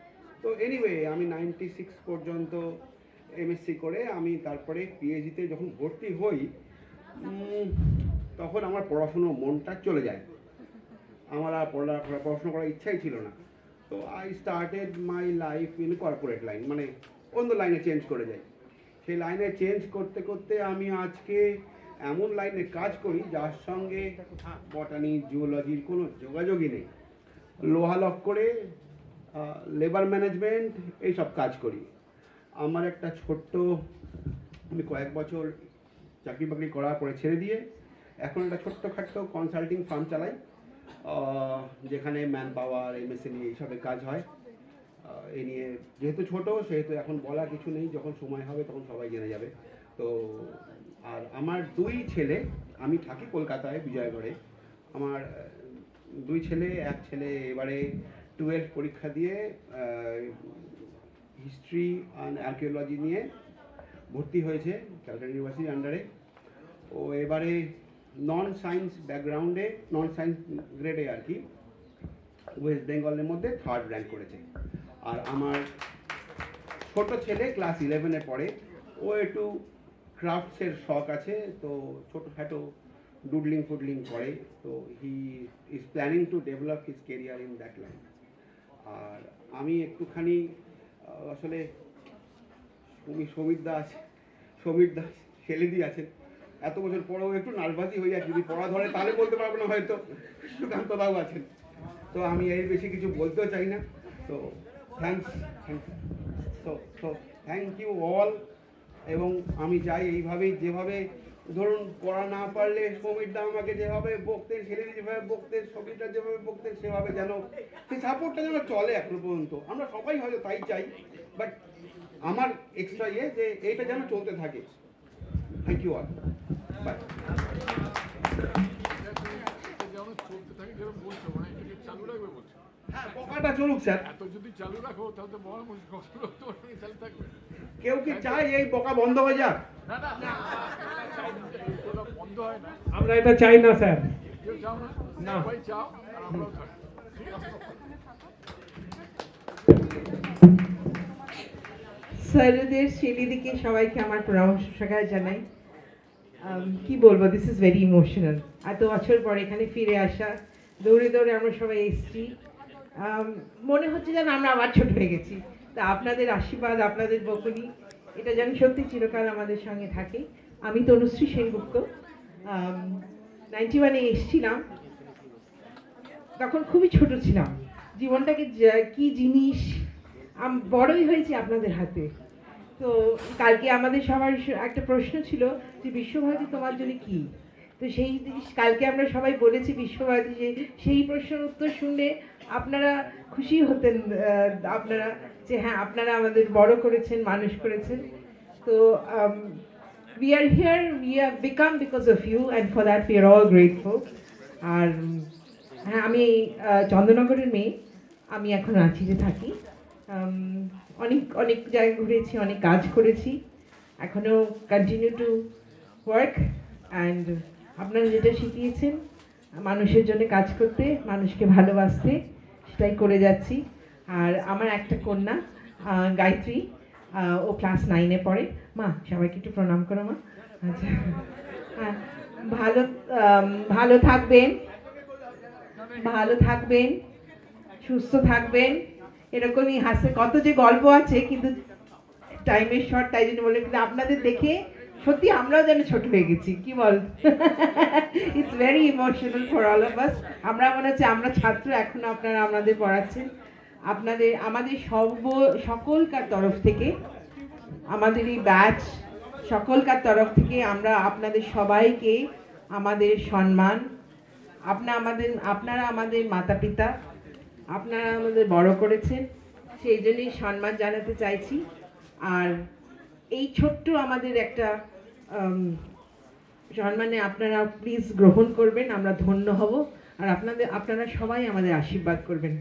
তো এনিওয়ে আমি 96 পর্যন্ত এমএসসি করে আমি তারপরে পিএইচডিতে যখন ভর্তি হই, তখন আমার পড়াশুনোর মনটা চলে যায়, আমার আর পড়াশোনা করার ইচ্ছাই ছিল না। তো I started my life in corporate line, মানে অন্য লাইনে চেঞ্জ করে যাই। সেই লাইনে চেঞ্জ করতে করতে আমি আজকে এমন লাইনে কাজ করি যার সঙ্গে বটানি জুওলজির কোনো যোগাযোগই নেই। লোহা লক্করে লেবার ম্যানেজমেন্ট এইসব কাজ করি। আমার একটা ছোট্ট, আমি কয়েক বছর চাকরি বাকরি করার পরে ছেড়ে দিয়ে এখন একটা ছোট্টখাট্ট কনসাল্টিং ফার্ম চালাই, যেখানে ম্যান পাওয়ার, এমএসএমই এইসবের কাজ হয়। এই নিয়ে যেহেতু ছোট সেহেতু এখন বলা কিছু নেই, যখন সময় হবে তখন সবাই জেনে যাবে। তো আর আমার 2 ছেলে, আমি থাকি কলকাতায় বিজয়গড়ে। আমার 2 ছেলে, এক ছেলে এবারে 12 পরীক্ষা দিয়ে হিস্ট্রি অ্যান্ড আর্কিওলজি নিয়ে ভর্তি হয়েছে ক্যালকাটা ইউনিভার্সিটির আন্ডারে। ও এবারে নন সায়েন্স ব্যাকগ্রাউন্ডে, নন সায়েন্স গ্রেডে আর কি, ওয়েস্ট বেঙ্গলের মধ্যে 3rd র্যাঙ্ক করেছে। আর আমার ছোট ছেলে ক্লাস 11-এ পড়ে, ও একটু ক্রাফটসের শখ আছে, তো ছোটোখাটো ডুডলিং ফুডলিং করে। তো he is planning to develop his career in that line. আর আমি একটুখানি আসলে সমীর দাস ছেলেদি আছেন, এত বছর পরেও একটু নার্ভাসই হয়ে যাচ্ছে। যদি পড়া ধরে তাহলে বলতে পারবো না, হয়তো সুকান্তদাও আছেন। তো আমি এর বেশি কিছু বলতেও চাই না। তো থ্যাংক ইউ অল। এবং আমি চাই এইভাবেই, যেভাবে ধরুন পড়া না পারলে সমীরদা আমাকে যেভাবে বকতেন, ছেলেদি যেভাবে বকতেন, সমীরদা যেভাবে বকতেন, সেভাবে যেন সেই সাপোর্টটা যেন চলে এখনো পর্যন্ত। আমরা সবাই হয়তো তাই চাই, বাট আমার এক্সট্রা যে এইটা যেন চলতে থাকে। Thank you all, bye. হ্যাঁ, বকাটা চলুক স্যার। এত যদি চালু রাখো তাহলে তো বড় মুশকিল, তাহলে থাকবে। কেউ কি চায় এই বকা বন্ধ হয়ে যাক? না না, বন্ধ হয় না। আমরা এটা চাই না স্যার। কেউ চাও না? না, ভাই চাও, আর আমরাও চাই। স্যারদের ছেলেদিকে সবাইকে আমার প্রশংসা জানাই। কি বলবো, দিস ইজ ভেরি ইমোশনাল। এত বছর পর এখানে ফিরে আসা, দৌড়ে দৌড়ে আমরা সবাই এসেছি, মনে হচ্ছে যেন আমরা আবার ছোট হয়ে গেছি। তা আপনাদের আশীর্বাদ, আপনাদের বকুনি, এটা যেন সত্যি চিরকাল আমাদের সঙ্গে থাকে। আমি তনুশ্রী সেনগুপ্ত, 91-এ এসেছিলাম, তখন খুবই ছোট ছিলাম। জীবনটাকে কি জিনিস, বড়ই হয়েছি আপনাদের হাতে। তো কালকে আমাদের সবার একটা প্রশ্ন ছিল যে বিশ্বভারতী তোমার জন্য কি, তো সেই জিনিস কালকে আমরা সবাই বলেছি বিশ্বভারতী। যে সেই প্রশ্নের উত্তর শুনলে আপনারা খুশি হতেন, আপনারা যে হ্যাঁ আপনারা আমাদের বড় করেছেন, মানুষ করেছেন। তো we are here, we have become because of you, and for that we are all grateful. আর হ্যাঁ, আমি চন্দ্রনগরের মেয়ে, আমি এখন রাঁচিতে থাকি। অনেক জায়গায় ঘুরেছি, অনেক কাজ করেছি, এখনও কন্টিনিউ টু ওয়ার্ক। অ্যান্ড আপনারা যেটা শিখিয়েছেন মানুষের জন্য কাজ করতে, মানুষকে ভালোবাসতে, সেটাই করে যাচ্ছি। আর আমার একটা কন্যা গায়ত্রী, ও ক্লাস 9-এ পড়ে। মা, সবাইকে একটু প্রণাম করো মা। আচ্ছা, হ্যাঁ, ভালো থাকবেন, সুস্থ থাকবেন, এরকমই হাসে। কত যে গল্প আছে, কিন্তু টাইমের শর্ট, তাই জন্য বলে। কিন্তু আপনাদের দেখে সত্যি আমরাও যেন ছোট হয়ে গেছি, কি বল? It's very emotional for all of us. আমরা মনে হচ্ছে আমরা ছাত্র, এখনো আপনারা আমাদের পড়াচ্ছেন। আমাদের সকলকার তরফ থেকে, আমাদের এই ব্যাচ সকলকার তরফ থেকে আমরা আপনাদের সবাইকে আমাদের সম্মান। আপনারা আমাদের মাতা পিতা, আপনারা আমাদের বড় করেছেন, সেই জন্যই সম্মান জানাতে চাইছি। আর এই ছোট্ট আমাদের একটা সম্মানে আপনারা প্লিজ গ্রহণ করবেন, আমরা ধন্য হব। আর আপনারা সবাই আমাদের আশীর্বাদ করবেন।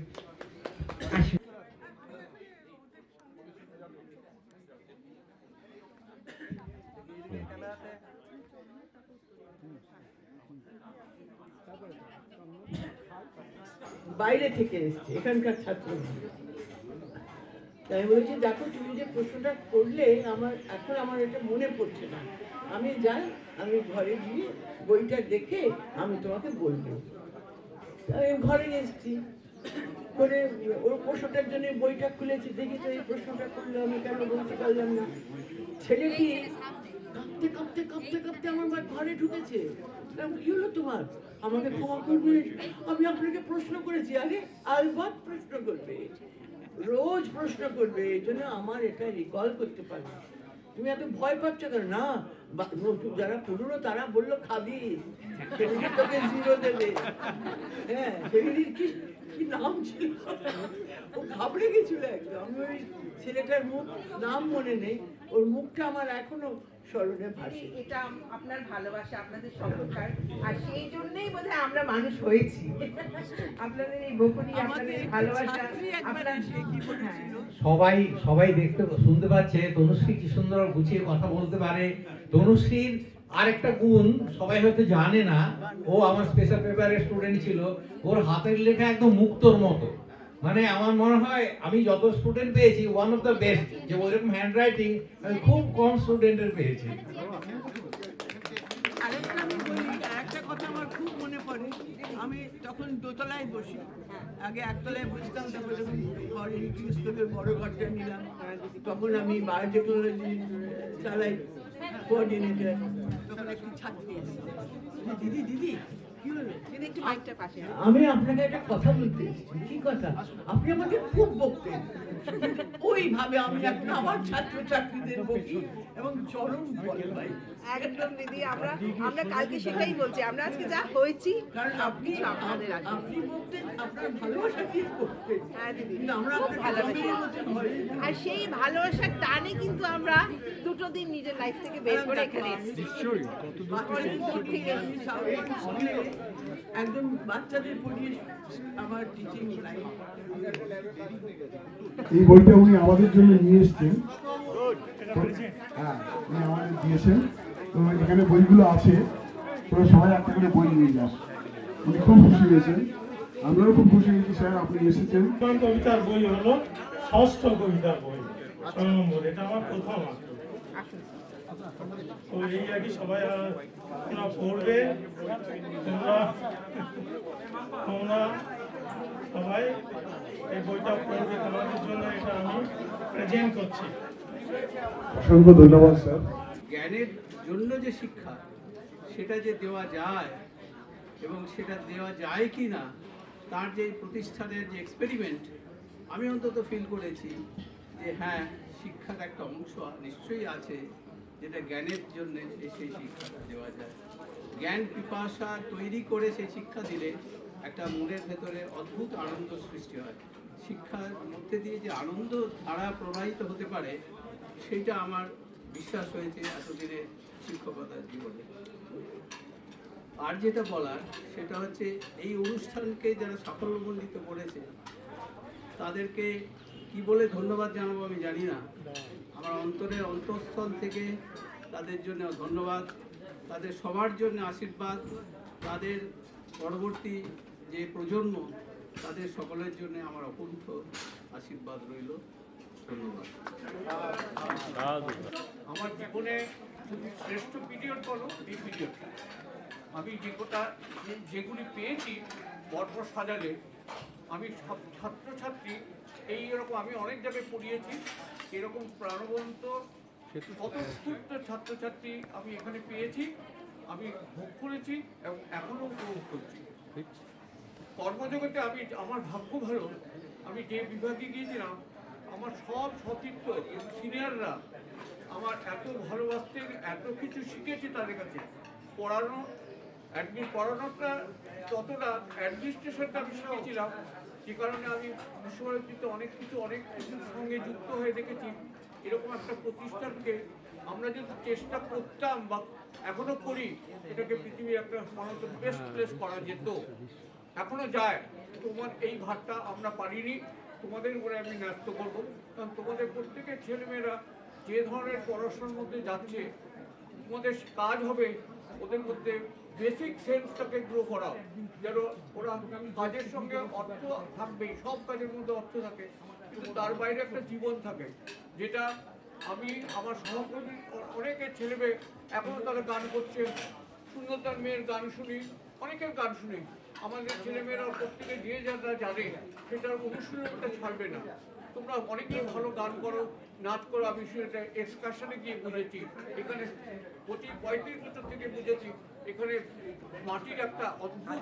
বাইরে থেকে এসছে, এখানকার ছাত্র। তাই বলেছি, দেখো তুমি যে প্রশ্নটা করলে, আমার এটা মনে পড়ছে না। আমি যাই, আমি ঘরে গিয়ে বইটা দেখে আমি তোমাকে বলবো। আমি ঘরে এসেছি, করে ওর প্রশ্নটার জন্য বইটা খুলেছি, দেখি তো এই প্রশ্নটা করলে আমি কেন বলতে পারলাম না। ছেলেটি কাঁপতে কাঁপতে কাঁপতে কাঁপতে আমার ঘরে ঢুকেছে। কি হলো তোমার? আমাকে ক্ষমা করবে, আমি আপনাকে প্রশ্ন করেছি। আরে আলবাত প্রশ্ন করবে, রোজ প্রশ্ন করবে, এই জন্য আমার এটা রিকল করতে পারবে। তুমি এত ভয় পাচ্ছ কেন? না, যারা পুরনো তারা বললো খাবি, ছেলেটি তোকে 0 দেবে। হ্যাঁ, ছেলেটির কি নাম ছিল, ও ঘাবড়ে গেছিল একদম। আমি ওই ছেলেটার নাম মনে নেই, ওর মুখটা আমার এখনো স্মরণে ভাসে। এটা আপনার ভালোবাসা, আপনাদের সফলতার, আর সেই জন্যই বোধহয় আমরা মানুষ হয়েছি। আপনাদের এই বকুনি, আপনাদের ভালোবাসা, আপনারা সবাই দেখতে শুনতে পাচ্ছে তনুশ্রী কি সুন্দর গুছিয়ে কথা বলতে পারে। তনুশ্রীর আরেকটা গুণ সবাই হয়তো জানে না, ও আমার স্পেশাল পেপারের স্টুডেন্ট ছিল। ওর হাতের লেখা একদম মুক্তোর মতো, মানে আমার মনে হয় আমি যত স্টুডেন্ট পেয়েছি ওয়ান অফ দ্য বেস্ট, যে ওইরকম হ্যান্ড রাইটিং আমি খুব কম স্টুডেন্টের পেয়েছি। আরেকটা আমি বলি, একটা কথা আমার খুব মনে পড়ে। আমি তখন দোতলায় বসি, আগে একতলায় বসতাম, তারপরে যখন ঘর ইংলিশের বড় ঘরটা নিলাম, তখন আমি বায়োটেকনোলজি চালাই কোঅর্ডিনেটর। তখন একটি ছাত্রী এসেছে, দিদি দিদি কি হলো? একটু মাইকটা পাশে। আমি আপনাকে একটা কথা বলতে এসেছি। কি কথা? আপনি আমাকে খুব বকতেন, ওইভাবে আমি এখন আমার ছাত্রছাত্রীদের বকি এবং চরম ফল পাই। একদম দিদি, আমরা কালকে সেটাই বলছি, আমরা আজকে যা হয়েছি কারণ আপনি বলতেন, আপনার ভালোবাসা দিয়ে বলতেন। হ্যাঁ দিদি, কিন্তু আমরা আপনার ভালোবাসি, ভালোবাসি, আর সেই ভালোবাসার টানে কিন্তু আমরা 2টো দিন নিজের লাইফ থেকে বের করে এখানে এসেছি। একদম বাচ্চাদের পড়িয়ে আমার টিচিং লাইফ। এই বইটা উনি আমাদের জন্য নিয়ে এসছেন। হ্যাঁ, উনি আমাদের দিয়েছেন। তো এখানে বইগুলো আছে, তোরা সবাই একটা করে বই নিয়ে যাস। উনি খুব খুশি হয়েছেন, আমরাও খুব খুশি হয়েছি স্যার আপনি এসেছেন। কবিতার বই হলো 6ষ্ঠ কবিতার বই, 6 নম্বর। এটা আমার প্রথম তো এই আর কি, সবাই পড়বে। তোমরা সবাই এই বইটা পড়বে, তোমাদের জন্য এটা আমি প্রেজেন্ট করছি। অসংখ্য ধন্যবাদ স্যার। জ্ঞানের জন্য যে শিক্ষা, সেটা যে দেওয়া যায় এবং সেটা দেওয়া যায় কি না, তার যে প্রতিষ্ঠানের যে এক্সপেরিমেন্ট, আমি অন্তত ফিল করেছি যে হ্যাঁ, শিক্ষার একটা অংশ নিশ্চয়ই আছে যেটা জ্ঞানের জন্য সেই শিক্ষাটা দেওয়া যায়। জ্ঞান পিপাসা তৈরি করে সেই শিক্ষা দিলে একটা মনের ভেতরে অদ্ভুত আনন্দ সৃষ্টি হয়। শিক্ষার মধ্যে দিয়ে যে আনন্দ ধারা প্রবাহিত হতে পারে, সেইটা আমার বিশ্বাস হয়েছে এতদিনে শিক্ষকতার জীবনে। আর যেটা বলার সেটা হচ্ছে, এই অনুষ্ঠানকে যারা সাফল্যমণ্ডিত করেছে তাদেরকে কি বলে ধন্যবাদ জানাবো আমি জানি না। আমার অন্তরের অন্তঃস্থল থেকে তাদের জন্য ধন্যবাদ, তাদের সবার জন্য আশীর্বাদ, তাদের পরবর্তী যে প্রজন্ম তাদের সকলের জন্য আমার অকুণ্ঠ আশীর্বাদ রইল। ধন্যবাদ। আমার জীবনে যদি শ্রেষ্ঠ পিরিয়ড বলো, এই পিরিয়ডটা আমি যেগুলি পেয়েছি পরপর সাজালে, আমি সব ছাত্রছাত্রী এইরকম, আমি অনেক জায়গায় পড়িয়েছি, এরকম প্রাণবন্ত স্বতঃস্ফূর্ত ছাত্রছাত্রী আমি এখানে পেয়েছি, আমি ভোগ করেছি এবং এখনও উপভোগ করছি। কর্মজগতে আমার ভাগ্য ভালো, আমি যে বিভাগে গিয়েছিলাম আমার সব সতীর্থ সিনিয়ররা আমার এত ভালোবাসতেন, এত কিছু শিখেছি তাদের কাছে। পড়ানোটা ততটা, অ্যাডমিনিস্ট্রেশনটা আমি শিখেছিলাম, যে কারণে আমি বিশ্বভারতীতে অনেক কিছুর সঙ্গে যুক্ত হয়ে দেখেছি। এরকম একটা প্রতিষ্ঠানকে আমরা যদি চেষ্টা করতাম বা এখনো করি, এটাকে পৃথিবীর একটা বেস্ট প্লেস করা যেত, এখনো যায়। তোমার এই ভাতটা আমরা পারিনি, তোমাদের উপরে আমি ন্যস্ত করবো। কারণ তোমাদের প্রত্যেকের ছেলেমেয়েরা যে ধরনের পড়াশোনার মধ্যে যাচ্ছে, তোমাদের কাজ হবে ওদের মধ্যে বেসিক সেন্সটাকে গ্রো করা, যেন ওরা কাজের সঙ্গে অর্থ থাকবেই, সব কাজের মধ্যে অর্থ থাকে, কিন্তু তার বাইরে একটা জীবন থাকে, যেটা আমি আমার সহকর্মী অনেকের ছেলেমেয়ে এখনও তারা গান করছে, সুন্দরতার মেয়ের গান শুনি, অনেকের গান শুনি, আমাদের ছেলেমেয়েরা প্রত্যেকে যে যারা জানে সেটার অনুশীলনটা ছাড়বে না। তোমরা অনেকেই ভালো গান করো, নাচ করো, আমি সেটা এক্সকারশনে গিয়ে বুঝেছি। এখানে 35 বছর থেকে বুঝেছি এখানে মাটির একটা অদ্ভুত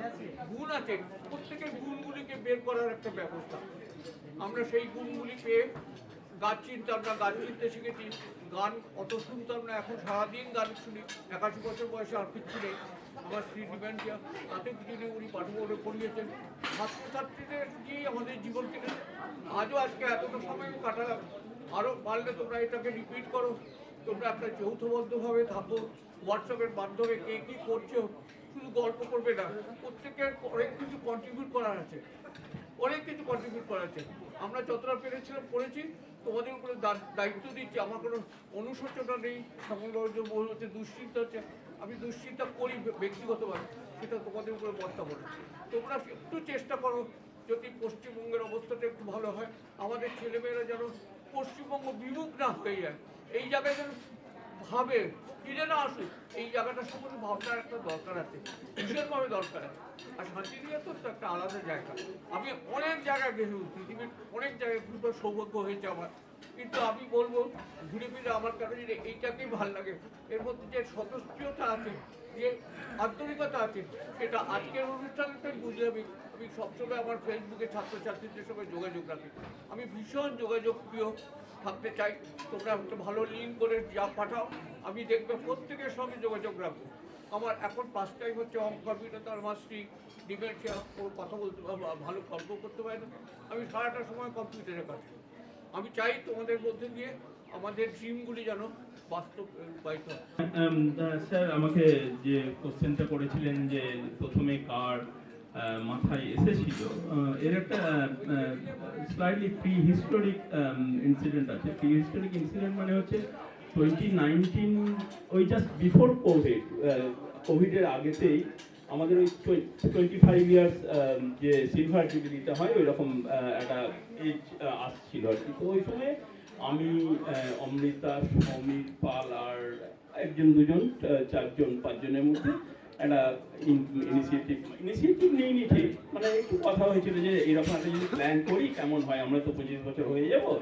গুণ আছে, প্রত্যেকের গুণগুলিকে বের করার একটা ব্যবস্থা। আমরা সেই গুণগুলি পেয়ে গান চিনতাম না, গান চিনতে শিখেছি। গান অত শুনতাম না, এখন সারাদিন গান শুনি। 81 বছর বয়সে আর কিচ্ছু নেই, আমার স্ত্রী ডিমেনশিয়া, তাতে কিছু নেই, উনি পাঠ্যক্রমে পড়িয়েছেন। ছাত্রছাত্রীদের দিয়েই আমাদের জীবন কেটেছে। আজও আজকে এতটা সময় কাটালাম, আরও পারলে তোমরা এটাকে রিপিট করো। তোমরা একটা যৌথবদ্ধভাবে থাকো, হোয়াটসঅ্যাপের মাধ্যমে কে কী করছো, শুধু গল্প করবে না, প্রত্যেকের অনেক কিছু কন্ট্রিবিউট করার আছে, অনেক কিছু কন্ট্রিবিউট করার আছে। আমরা যতটা পেরেছিলাম করেছি, তোমাদের উপরে দায়িত্ব দিচ্ছি। আমার কোনো অনুশোচনা নেই, সামগ্রিক হচ্ছে দুশ্চিন্তা হচ্ছে, আমি দুশ্চিন্তা করি ব্যক্তিগতভাবে, সেটা তোমাদের উপরে বর্তাবো না। তোমরা একটু চেষ্টা করো যদি পশ্চিমবঙ্গের অবস্থাটা একটু ভালো হয়, আমাদের ছেলেমেয়েরা যেন পশ্চিমবঙ্গ বিমুখ না হয়ে যায়, এই জায়গায় যেন ভাবে ফিরে না আসুক। এই জায়গাটা সম্বন্ধে ভাবনার একটা দরকার আছে, ভীষণভাবে দরকার আছে। আর শান্তিনিকেতন তো একটা আলাদা জায়গা। আমি অনেক জায়গায় গেছি, পৃথিবীর অনেক জায়গায় ঘুরবার সৌভাগ্য হয়েছে আমার, কিন্তু আমি বলবো ঘুরে ফিরে আমার কাছে যে এইটাকেই ভালো লাগে। এর মধ্যে যে স্বতঃস্ফূর্ততা আছে, যে আন্তরিকতা আছে, সেটা আজকের অনুষ্ঠানটাই বুঝলে আমি সবসময় আমার ফেসবুকে ছাত্রছাত্রীদের সঙ্গে যোগাযোগ রাখি। আমি ভীষণ যোগাযোগ প্রিয় থাকতে চাই। তোমরা একটা ভালো লিঙ্ক করে যা পাঠাও, আমি দেখবে প্রত্যেকের সঙ্গে যোগাযোগ রাখবো। আমার এখন 5 টাইম হচ্ছে কম্পিউটার, আমার স্ত্রী ডিমেনশিয়া, ওর কথা বলতে ভালো গল্প করতে পারে না, আমি সারাটা সময় কম্পিউটারে কাজ করি। আমি চাই তোমাদের মধ্যে দিয়ে আমাদের ড্রিমগুলি যেন বাস্তবায়িত হয়। স্যার, আমাকে যে কোশ্চেনটা করেছিলেন যে প্রথমে কার মাথায় এসেছিল, এর একটা স্লাইটলি প্রি হিস্টোরিক ইনসিডেন্ট আছে। প্রি হিস্টোরিক ইনসিডেন্ট মানে হচ্ছে 2019, ওই জাস্ট বিফোর কোভিডের আগেতেই আমাদের ওই 25 ইয়ার্স যে সিলভার জুবিলিটা হয়, ওই রকম একটা এজ আসছিল আর কি। তো ওই সময় আমি, অমৃতা, সমীর পাল আর একজন দুজন, 4-5 জনের মধ্যে একটা ইনিশিয়েটিভ নিইনি ঠিক, মানে একটু কথা হয়েছিল যে এরকম একটা যদি প্ল্যান করি কেমন হয়, আমরা তো 25 বছর হয়ে যাবো,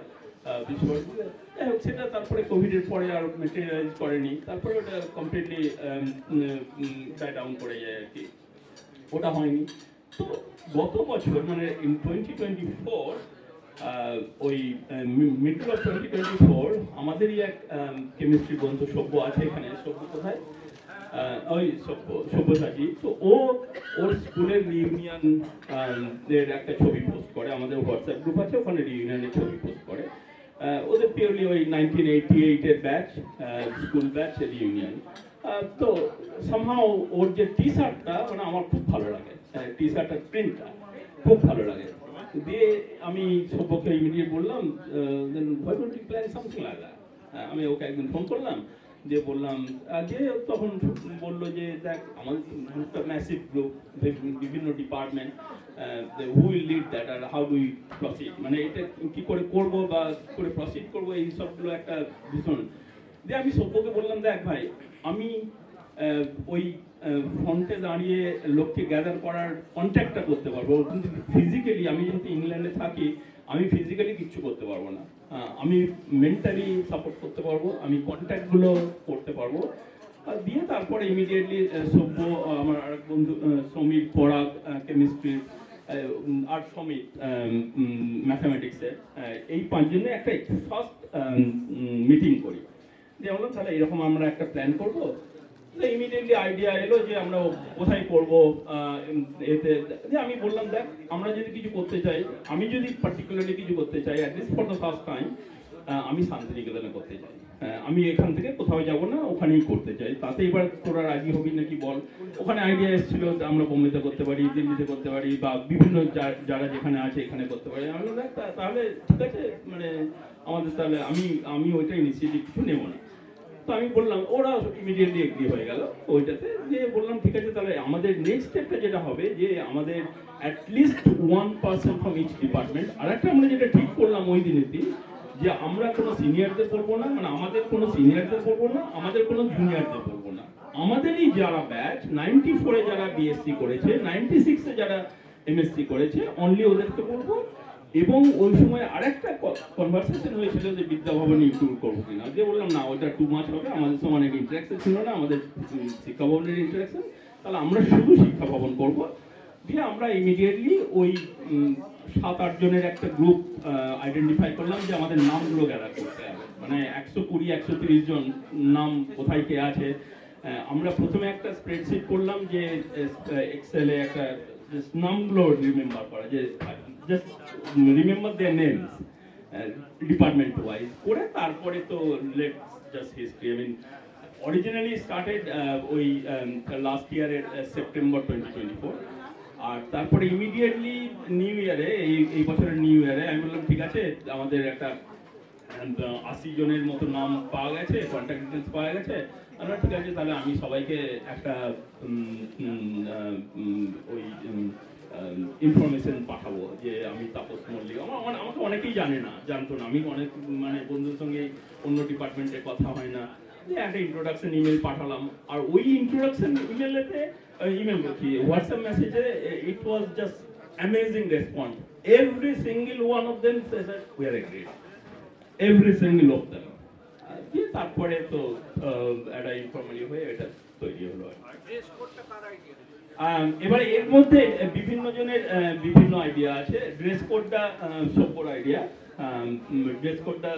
সেটা তারপরে কোভিডের পরে আর মেটেরিয়ালাইজ করেনি, তারপরে ওটা কমপ্লিটলি ডাউন করে যায় আর কি, ওটা হয়নি। তো গত বছর মানে ইন 2024, ওই মিডল অফ 2024 আমাদেরই এক কেমিস্ট্রি বন্ধু সভ্য আছে এখানে। সভ্য কোথায়? ওই সব্যসাচী। তো ওর স্কুলের রিউনিয়ন এর একটা ছবি পোস্ট করে, আমাদের হোয়াটসঅ্যাপ গ্রুপ আছে, ওখানে রিউনিয়নের ছবি পোস্ট করে। ওদের পিওরলি ওই 1988-এর ব্যাচ, স্কুল ব্যাচ রিউনিয়ন। তো সামহাও ওর যে টি শার্টটা, মানে আমার খুব ভালো লাগে, টি শার্টের প্রিন্টটা খুব ভালো লাগে। দিয়ে আমি সব্যকে ইমিডিয়েট বললাম, প্ল্যান সামথিং লাইক দ্যাট। আমি ওকে একদিন ফোন করলাম, যে বললাম, যে তখন বললো যে দেখ আমাদের গ্রুপটা ম্যাসিভ গ্রুপ, বিভিন্ন department, who will lead that আর হাউ ডু উই প্রসিড, মানে এটা কী করে করবো বা করে প্রসিড করবো, এই সবগুলো একটা ভীষণ। দিয়ে আমি সব্যকে বললাম, দেখ ভাই, আমি ওই ফ্রন্টে দাঁড়িয়ে লোককে গ্যাদার করার কন্ট্যাক্টটা করতে পারবো, কিন্তু ফিজিক্যালি আমি যেহেতু ইংল্যান্ডে থাকি, আমি ফিজিক্যালি কিচ্ছু করতে পারবো না। আমি মেন্টালি সাপোর্ট করতে পারবো, আমি কন্ট্যাক্টগুলো করতে পারবো। দিয়ে তারপরে ইমিডিয়েটলি সভ্য, আমার আরেক বন্ধু সমীর পরাগ কেমিস্ট্রির, আর সমিত ম্যাথামেটিক্সের, এই 5 জনে একটা ফার্স্ট মিটিং করি। দিয়ে বললাম তাহলে এরকম আমরা একটা প্ল্যান করবো। ইমিডিয়েটলি আইডিয়া এলো যে আমরা কোথায় করবো, এতে। যে আমি বললাম, দেখ আমরা যদি কিছু করতে চাই, আমি যদি পার্টিকুলারলি কিছু করতে চাই, at least for the first time, আমি শান্তিনিকেতনে করতে চাই। আমি এখান থেকে কোথাও যাব না, ওখানেই করতে চাই। তাতে এবার তোরা রাজি হবি নাকি বল। ওখানে আইডিয়া এসেছিল আমরা বোম্বেতে করতে পারি, দিল্লিতে করতে পারি, বা বিভিন্ন যারা যেখানে আছে এখানে করতে পারি। আমি দেখ তাহলে ঠিক আছে, মানে আমাদের তাহলে আমি ওইটা ইনিশিয়েটিভ কিছু নেবো না। তো আমি বললাম, ওরা ইমিডিয়েটলি এগ্রি হয়ে গেল ওইটাতে। যে বললাম ঠিক আছে, তাহলে আমাদের নেক্সট স্টেপটা যেটা হবে, যে আমাদের at least 1 person from each department. আর একটা আমরা যেটা ঠিক করলাম ওই দিনের দিন, যে আমরা কোনো সিনিয়রদের বলবো না, মানে আমাদের কোনো সিনিয়রদের বলবো না, আমাদের কোনো জুনিয়রদের বলবো না। আমাদেরই যারা ব্যাচ 94-এ যারা বিএসসি করেছে, 96-এ যারা এমএসসি করেছে, অনলি ওদেরকে বলবো। এবং ওই সময় আরেকটা কনভারসেশন হয়েছিল যে বিদ্যাভবন ইনক্লুড করবো কিনা, যে বললাম না ওটা টু মাচ হবে, আমাদের সঙ্গে অনেক ইন্টারাকশন ছিল না, আমাদের শিক্ষা ভবনের ইন্টারাকশন, তাহলে আমরা শুধু শিক্ষা ভবন করবো। দিয়ে আমরা ইমিডিয়েটলি ওই 7-8 জনের একটা গ্রুপ আইডেন্টিফাই করলাম যে আমাদের নামগুলো গ্যাদার করতে হবে, মানে 120-130 জন নাম কোথায় কে আছে। আমরা প্রথমে একটা স্প্রেডশিট করলাম যে এক্সেলে একটা নামগুলো রিমেম্বার করা, যে just remember their names department wise করে, তারপরে তো let's just history. I mean originally started ওই লাস্ট ইয়ারের সেপ্টেম্বর 2024, আর তারপরে ইমিডিয়েটলি নিউ ইয়ারে, এই বছরের নিউ ইয়ারে আমি বললাম ঠিক আছে আমাদের একটা 80 জনের মতো নাম পাওয়া গেছে, কন্ট্যাক্ট ডিটেলস পাওয়া গেছে, আমরা ঠিক আছে তাহলে আমি সবাইকে একটা ওই ইনফরমেশন পাঠাবো যে আমি তাপস মল্লিক। আমাকে অনেকেই জানতো না, আমি অনেক মানে বন্ধুর সঙ্গে অন্য ডিপার্টমেন্টে কথা হয় না, যে একটা ইন্ট্রোডাকশন ইমেল পাঠালাম। আর ওই ইন্ট্রোডাকশন ইমেলেতে ইমেল বলছি হোয়াটসঅ্যাপ মেসেজে, it was just amazing response. Every single one of them said we are agreed, every single of them. দিয়ে তারপরে তো একটা ইনফর্মালি হয়ে এটা তৈরি হলো। এবারে এর মধ্যে বিভিন্ন জনের বিভিন্ন আইডিয়া আছে। ড্রেস কোডটা সব্বর আইডিয়া, ড্রেস কোডটা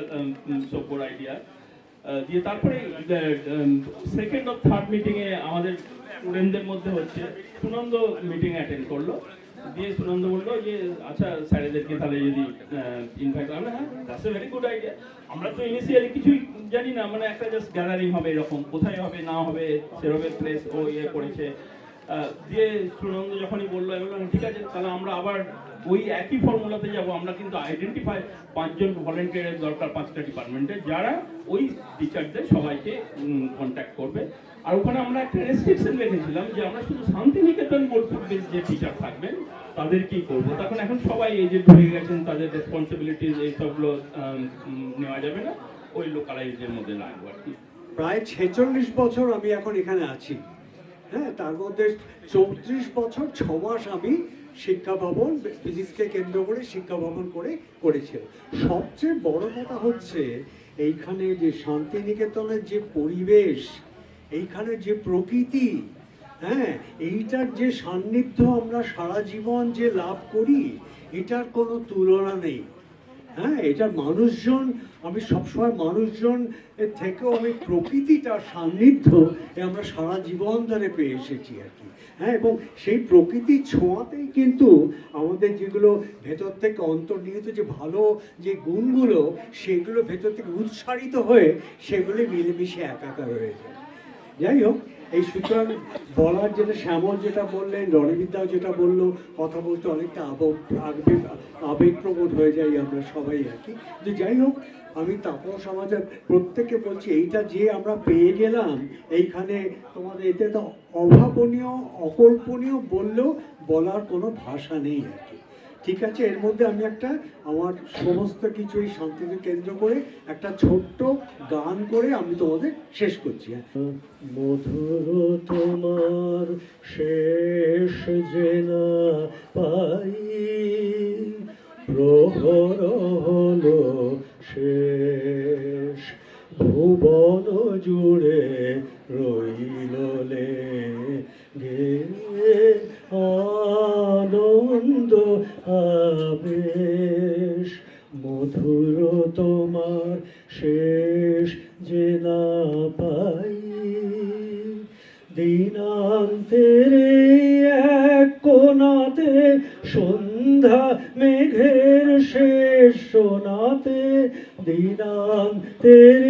সব্বর আইডিয়া দিয়ে তারপরে সেকেন্ড অফ থার্ড মিটিংয়ে আমাদের স্টুডেন্টদের মধ্যে হচ্ছে সুনন্দ মিটিং অ্যাটেন্ড করলো। দিয়ে সুনন্দ বললো যে আচ্ছা স্যারেদেরকে তাহলে যদি ইনভাইট আমরা, হ্যাঁ that's a very good idea. আমরা তো ইনিশিয়ালি কিছুই জানি না, মানে একটা জাস্ট গ্যাদারিং হবে, এরকম কোথায় হবে না হবে সেরকম প্লেস ও ইয়ে করেছে। দিয়ে সুনন্দ যখনই বললো আমি বললাম ঠিক আছে তাহলে আমরা আবার ওই একই ফর্মুলাতে যাব। আমরা কিন্তু আইডেন্টিফাই 5 জন ভলেন্টিয়ারের দরকার 5টা ডিপার্টমেন্টে, যারা ওই টিচারদের সবাইকে কন্ট্যাক্ট করবে। আর ওখানে আমরা একটা রেস্ট্রিকশন রেখেছিলাম যে আমরা শুধু শান্তিনিকেতন বোলপুর বেস যে টিচার থাকবেন তাদেরকেই করবো। তখন এখন সবাই এজেন্ট হয়ে গেছেন, তাদের রেসপন্সিবিলিটিস এইসবগুলো নেওয়া যাবে না, ওই লোকালাইজের মধ্যে লাগবে আর কি। প্রায় 46 বছর আমি এখন এখানে আছি, হ্যাঁ, তার মধ্যে 34 বছর 6 মাস আমি শিক্ষা ভবন ফিজিক্সকে কেন্দ্র করে শিক্ষা ভবন করেছিলাম। সবচেয়ে বড় কথা হচ্ছে এইখানে যে শান্তিনিকেতনের যে পরিবেশ, এইখানে যে প্রকৃতি, হ্যাঁ, এইটার যে সান্নিধ্য আমরা সারা জীবন যে লাভ করি, এটার কোনো তুলনা নেই। হ্যাঁ, এটার মানুষজন, আমি সবসময় মানুষজন থেকেও আমি প্রকৃতিটার সান্নিধ্য আমরা সারা জীবন ধরে পেয়ে এসেছি আর কি। হ্যাঁ, এবং সেই প্রকৃতির ছোঁয়াতেই কিন্তু আমাদের যেগুলো ভেতর থেকে অন্তর্নিহিত যে ভালো যে গুণগুলো, সেগুলো ভেতর থেকে উৎসারিত হয়ে সেগুলি মিলেমিশে একাকার হয়ে যায়। যাই হোক, এই সুতরাং বলার যেটা শ্যামল যেটা বললেন, রণবিদ্যাও যেটা বললো, কথা বলতে অনেকটা আবেগপ্রবণ হয়ে যাই আমরা সবাই আর কি। কিন্তু যাই হোক, আমি তাপস আমাদের প্রত্যেককে বলছি এইটা যে আমরা পেয়ে গেলাম এইখানে, তোমাদের এতে তো অভাবনীয় অকল্পনীয় বললেও বলার কোনো ভাষা নেই আর কি। ঠিক আছে, এর মধ্যে আমি একটা আমার সমস্ত কিছু এই শান্তিকে কেন্দ্র করে একটা ছোট্ট গান করে আমি তোমাদের শেষ করছি। মধুর তোমার শেষ যে না পাই, প্রহর হলো শেষ, ভুবন জুড়ে রইল লেগে আনন্দ আবেশ, মধুর তোমার শেষ যে না পাই, দিনান্তের এক কোণাতে সন্ধ্যা মেঘের শেষ সোনাতে, দিনান্তের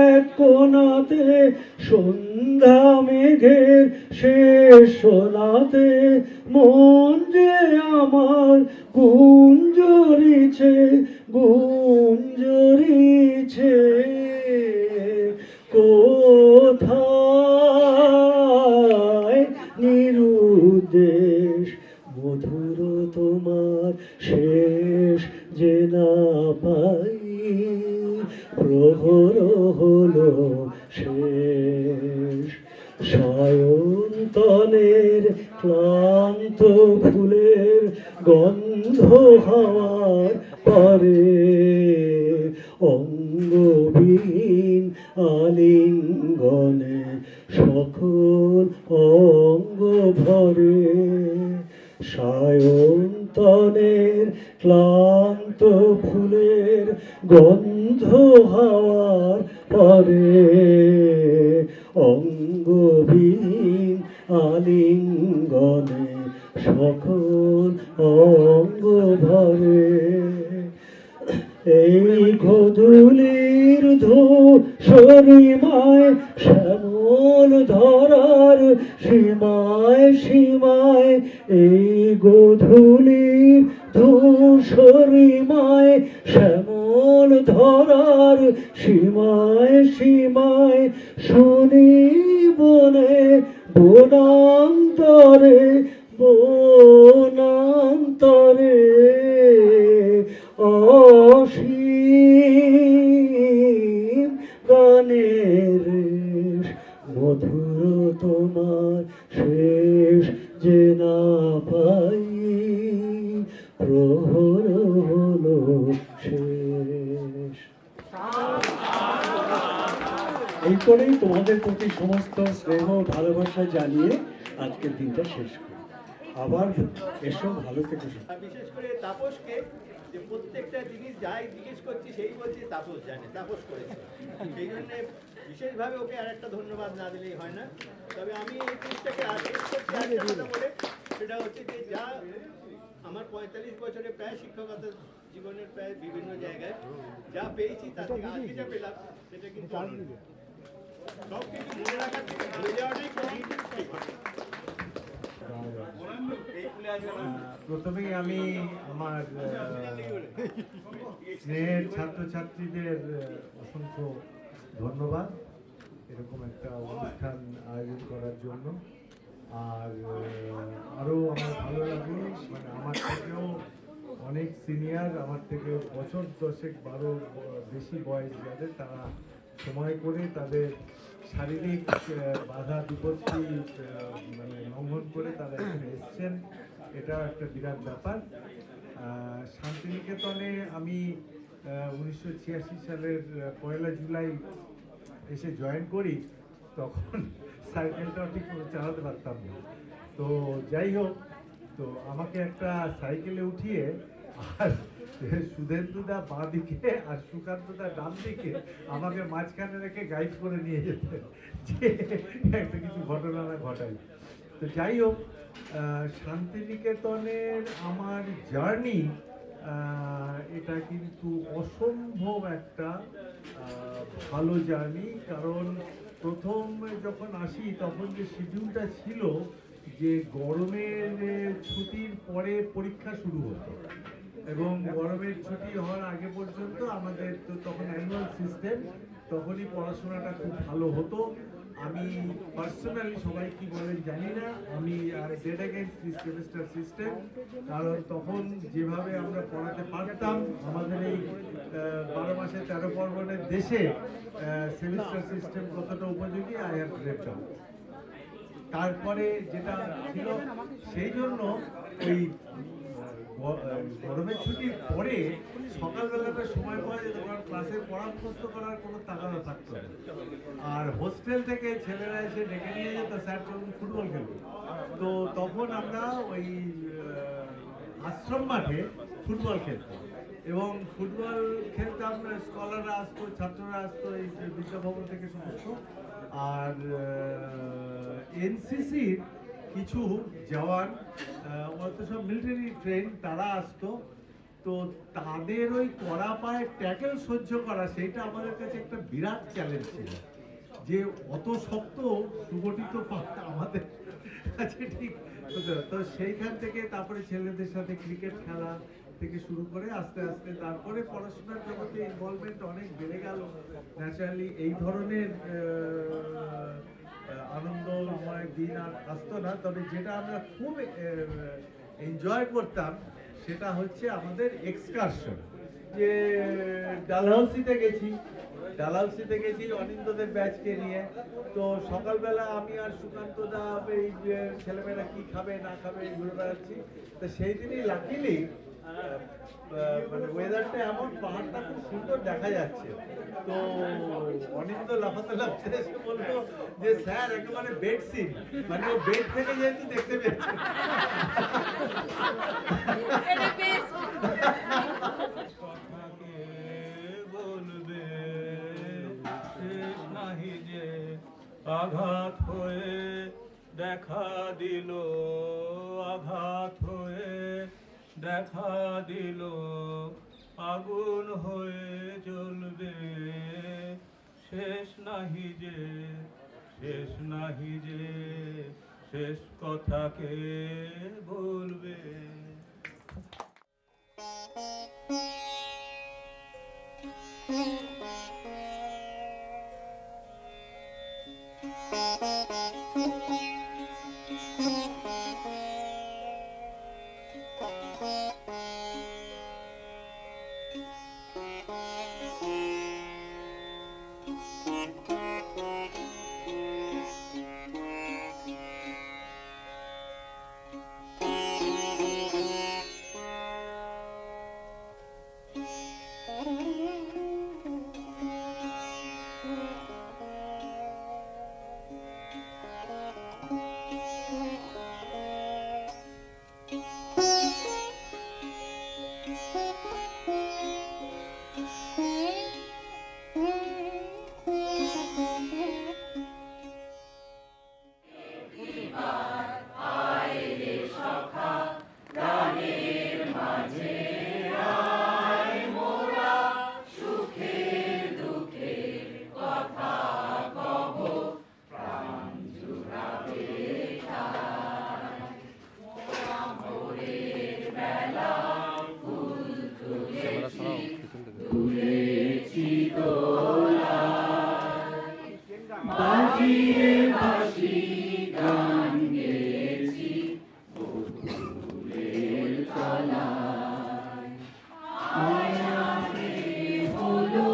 এক কোণাতে সন্ধ্যা মেঘের শেষ সোনাতে, মন যে আমার গুঞ্জরিছে গুঞ্জরিছে, কোথায় নিরুদ্দেশ, মধুর তোমার শেষ যে না পাই, প্রহর হলো শেষ। হওয়ার পরে অঙ্গবিহীন আলিঙ্গনে সকল অঙ্গ ভরে সায়ন্তনের ক্লান্ত ফুলের গন্ধ হওয়ার পরে অঙ্গবিহীন আলিঙ্গনে সকল অঙ্গ ভরে এই গধূলির ধূসরিমায় শ্যামল ধরার সীমায় সীমায় এই গধূলির ধূসরিমায় শ্যামল ধরার সীমায় সীমায় শুনি বনে বনান্তরে বনান্তরে অসীম গানের মধুর তোমার শেষ যে না পাই প্রহর হলো শেষ। এই করেই তোমাদের প্রতি সমস্ত স্নেহ ভালোবাসা জানিয়ে আজকের দিনটা শেষ করি। আবার এসো, ভালো থেকো। বিশেষ করে তাপসকে, যে প্রত্যেকটা জিনিস যাই জিজ্ঞেস করছি সেই বলছি তাপস জানে, তাপস করেছে, সেই জন্য বিশেষভাবে ওকে আর একটা ধন্যবাদ না দিলেই হয় না। তবে আমি এই জিনিসটাকে শেষ করছি একটা কথা বলে, সেটা হচ্ছে যে যা আমার 45 বছরে প্রায় শিক্ষকতা জীবনের প্রায় বিভিন্ন জায়গায় যা পেয়েছি তার থেকে আজকে যা পেলাম সেটা কিন্তু অনন্য। সব কিছু মনে রাখার থেকে ভুলে যাওয়াটাই প্রথমেই আমি আমার স্নেহের ছাত্রছাত্রীদের অসংখ্য ধন্যবাদ এরকম একটা অনুষ্ঠান আয়োজন করার জন্য। আর আরও আমার ভালো লাগে, মানে আমার থেকেও অনেক সিনিয়র, আমার থেকে বছর 10-12 বেশি বয়স যাদের, তারা সময় করে তাদের শারীরিক বাধা বিপত্তি মানে লঙ্ঘন করে তারা এখানে এসছেন, এটা একটা বিরাট ব্যাপার। শান্তিনিকেতনে আমি 1986 সালের 1 জুলাই এসে জয়েন করি, তখন সাইকেলটাও ঠিক করে চালাতে পারতাম না। তো যাই হোক, তো আমাকে একটা সাইকেলে উঠিয়ে আর সুধেন্দুদা বাঁ দিকে আর সুকান্তদা ডান দিকে আমাকে মাঝখানে রেখে গাইড করে নিয়ে যেতেন যে একটা কিছু ঘটনা না ঘটাই। তো যাই হোক, শান্তিনিকেতনের আমার জার্নি এটা কিন্তু অসম্ভব একটা ভালো জার্নি। কারণ প্রথম যখন আসি তখন যে শিডিউলটা ছিল যে গরমের ছুটির পরে পরীক্ষা শুরু হতো, এবং গরমের ছুটি হওয়ার আগে পর্যন্ত আমাদের তো তখন অ্যানুয়াল সিস্টেম, তখনই পড়াশোনাটা খুব ভালো হতো। আমি পার্সোনালি, সবাই কি বলেন জানি না, আমি dead against this semester system. কারণ তখন যেভাবে আমরা পড়াতে পারতাম, আমাদের এই 12 মাসে 13 পার্বণের দেশে সেমিস্টার সিস্টেম কতটা উপযোগী আই হ্যাভ লেফট আউট। তারপরে যেটা ছিল, সেই জন্য ওই গরমের ছুটির পরে সকালবেলাটা সময় পাওয়া যেত, কারণ ক্লাসে পড়াশোনা করার কোনো তাগাদা থাকতো না। আর হোস্টেল থেকে ছেলেরা এসে ডেকে নিয়ে যেত, স্যার চলুন ফুটবল খেলবো। তো তখন আমরা ওই আশ্রম মাঠে ফুটবল খেলতাম, এবং ফুটবল খেলতাম, স্কলাররা আসতো, ছাত্ররা আসতো এই বিদ্যাভবন থেকে সমস্ত। আর এনসিসির কিছু জওয়ান, অত সব মিলিটারি ট্রেন, তারা আসতো। তো তাদের ওই কড়া পায়ে ট্যাকেল সহ্য করা, সেইটা আমাদের কাছে একটা বিরাট চ্যালেঞ্জ ছিল, যে অত শক্ত সুগঠিত পা আমাদের কাছে ঠিক হতো। তো সেইখান থেকে তারপরে ছেলেদের সাথে ক্রিকেট খেলা থেকে শুরু করে আস্তে আস্তে তারপরে পড়াশোনার জগতে ইনভলভমেন্ট অনেক বেড়ে গেল। ন্যাচারালি এই ধরনের আনন্দময় দিন আর আসতো না। তবে যেটা আমরা খুব এনজয় করতাম সেটা হচ্ছে আমাদের এক্সকারশন। যে ডালহাউসিতে গেছি অনিন্দদের ব্যাচকে নিয়ে। তো সকালবেলা আমি আর সুকান্তদা এই ছেলেমেয়েরা কি খাবে না খাবে ঘুরে বেড়াচ্ছি। তো সেই দিনই লাকিলি মানে ওয়েদারটা এমন, পাহাড়টা খুব সুন্দর দেখা যাচ্ছে। তো অনিন্দ লাফাতে লাফাতে এসে বললো যে স্যার একেবারে বেড সিন, মানে ও বেড থেকে যেহেতু দেখতে পেয়েছে। বলবে শেষ নাহি যে আঘাত হয়ে দেখা দিল, আঘাত হয়ে দেখা দিল, আগুন হয়ে জ্বলবে, শেষ নাহি যে, শেষ নাহি যে, শেষ কথাকে বলবে। বাজিয়ে বাঁশি গান গেয়েছি বকুলের তলায়, আয়াতে হলো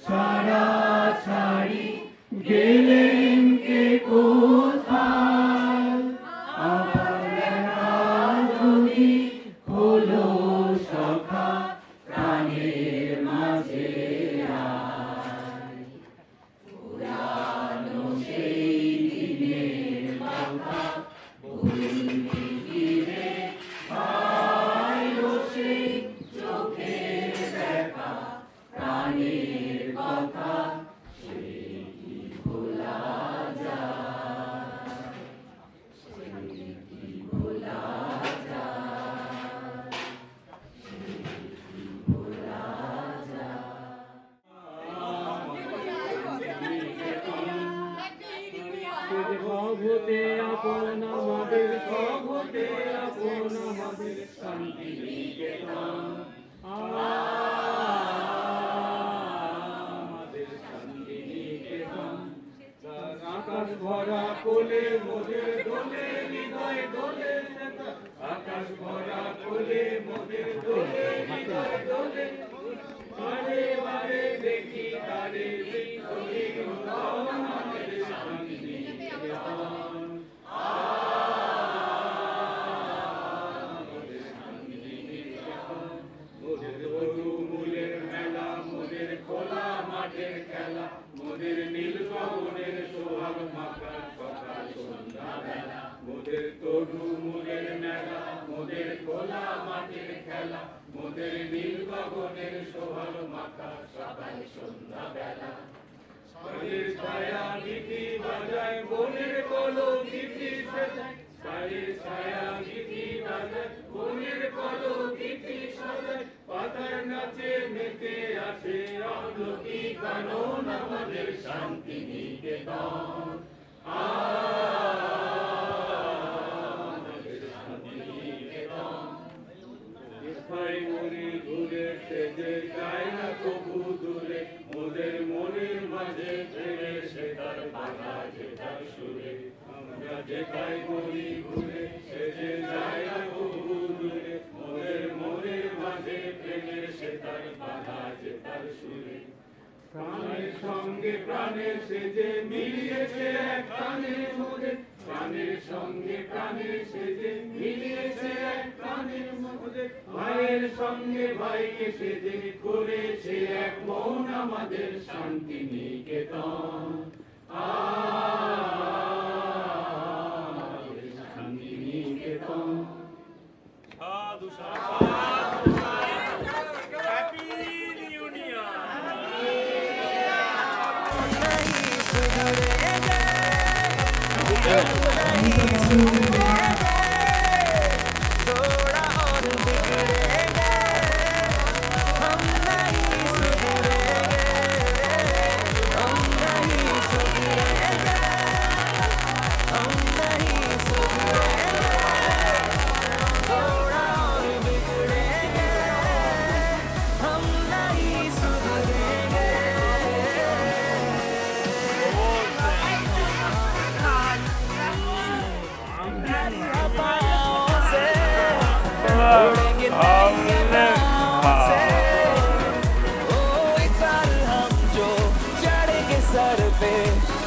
ছাড়াছাড়ি, গেলেন কে কোথায়, আবার দেখা যদি হলো সখা প্রাণের মাঝে আয়, পুরানো সেই দিনের কথা বলবি কি রে, আইলো সেই চোখের দেখা প্রাণের কথা, সে কি ভোলা যায়, সে কি ভোলা যায়, সে কি ভোলা যায়। সভূতে আপন আমাদের, সভূতে আপন আমাদের শান্তি নিকেতন, আমাদের শান্তি নিকেতন। আকাশ ভরা কোলে মোদের দোলে, হৃদয় দোলে, আকাশ ভরা কোলে মোদের দোলে, হৃদয় দোলে, বারে বারে দেখি তারে আমাদের শান্তি নিকেতন, আমাদের শান্তি নিকেতন। মোদের তরু মূলের মেলা, মোদের খোলা মাঠের খেলা, মোদের নীল গগনের সোহাগ মাখা সকাল সন্ধ্যা বেলা, মোদের তরু মূলের মেলা, মোদের খোলা মাঠের খেলা, মোদের নীল গগনের সোহাগ মাখা সকাল সন্ধ্যা বেলা। ছায়ের ছায়া গীতি বাজায়, বনের কলো গীতি সাজায়, ছায়ের ছায়া গীতি বাজায়, বনের কলো গীতি সাজায়, পাতার নাচে মেতে আছে আমলকি কানন আমাদের শান্তি নিকেতন, আমাদের শান্তি নিকেতন। কোথায় মনে ঘুরে সেজে যায় না কবু দূরে, মোদের মনের মাঝে ফেরে সে তার বাধা যে তার সুরে, আমরা যেথায় মনি ঘুরে সেজে যায় না কবু দূরে, মোদের মনের মাঝে ফেরে সে তার বাধা যে তার সুরে। প্রাণের সঙ্গে প্রাণের সেজে মিলিয়েছে এক প্রাণের মোদের, প্রাণের সঙ্গে প্রাণের সেজে মিলিয়েছে এক প্রাণের মধ্যে ভাইয়ের সঙ্গে ভাইকে সেজে করেছে এক মন আমাদের শান্তি নিকেতন শান্তি নিকেতন সাধু সাধু হ্যাপি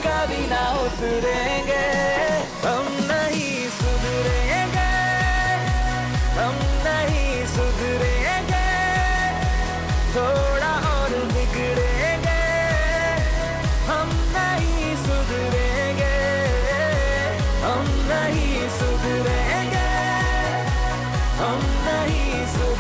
कभी ना उतरेंगे हम नहीं सुधरेंगे हम नहीं सुधरेंगे थोड़ा और बिगड़ेंगे हम नहीं सुधरेंगे हम नहीं सुधरेंगे हम नहीं सुधरेंगे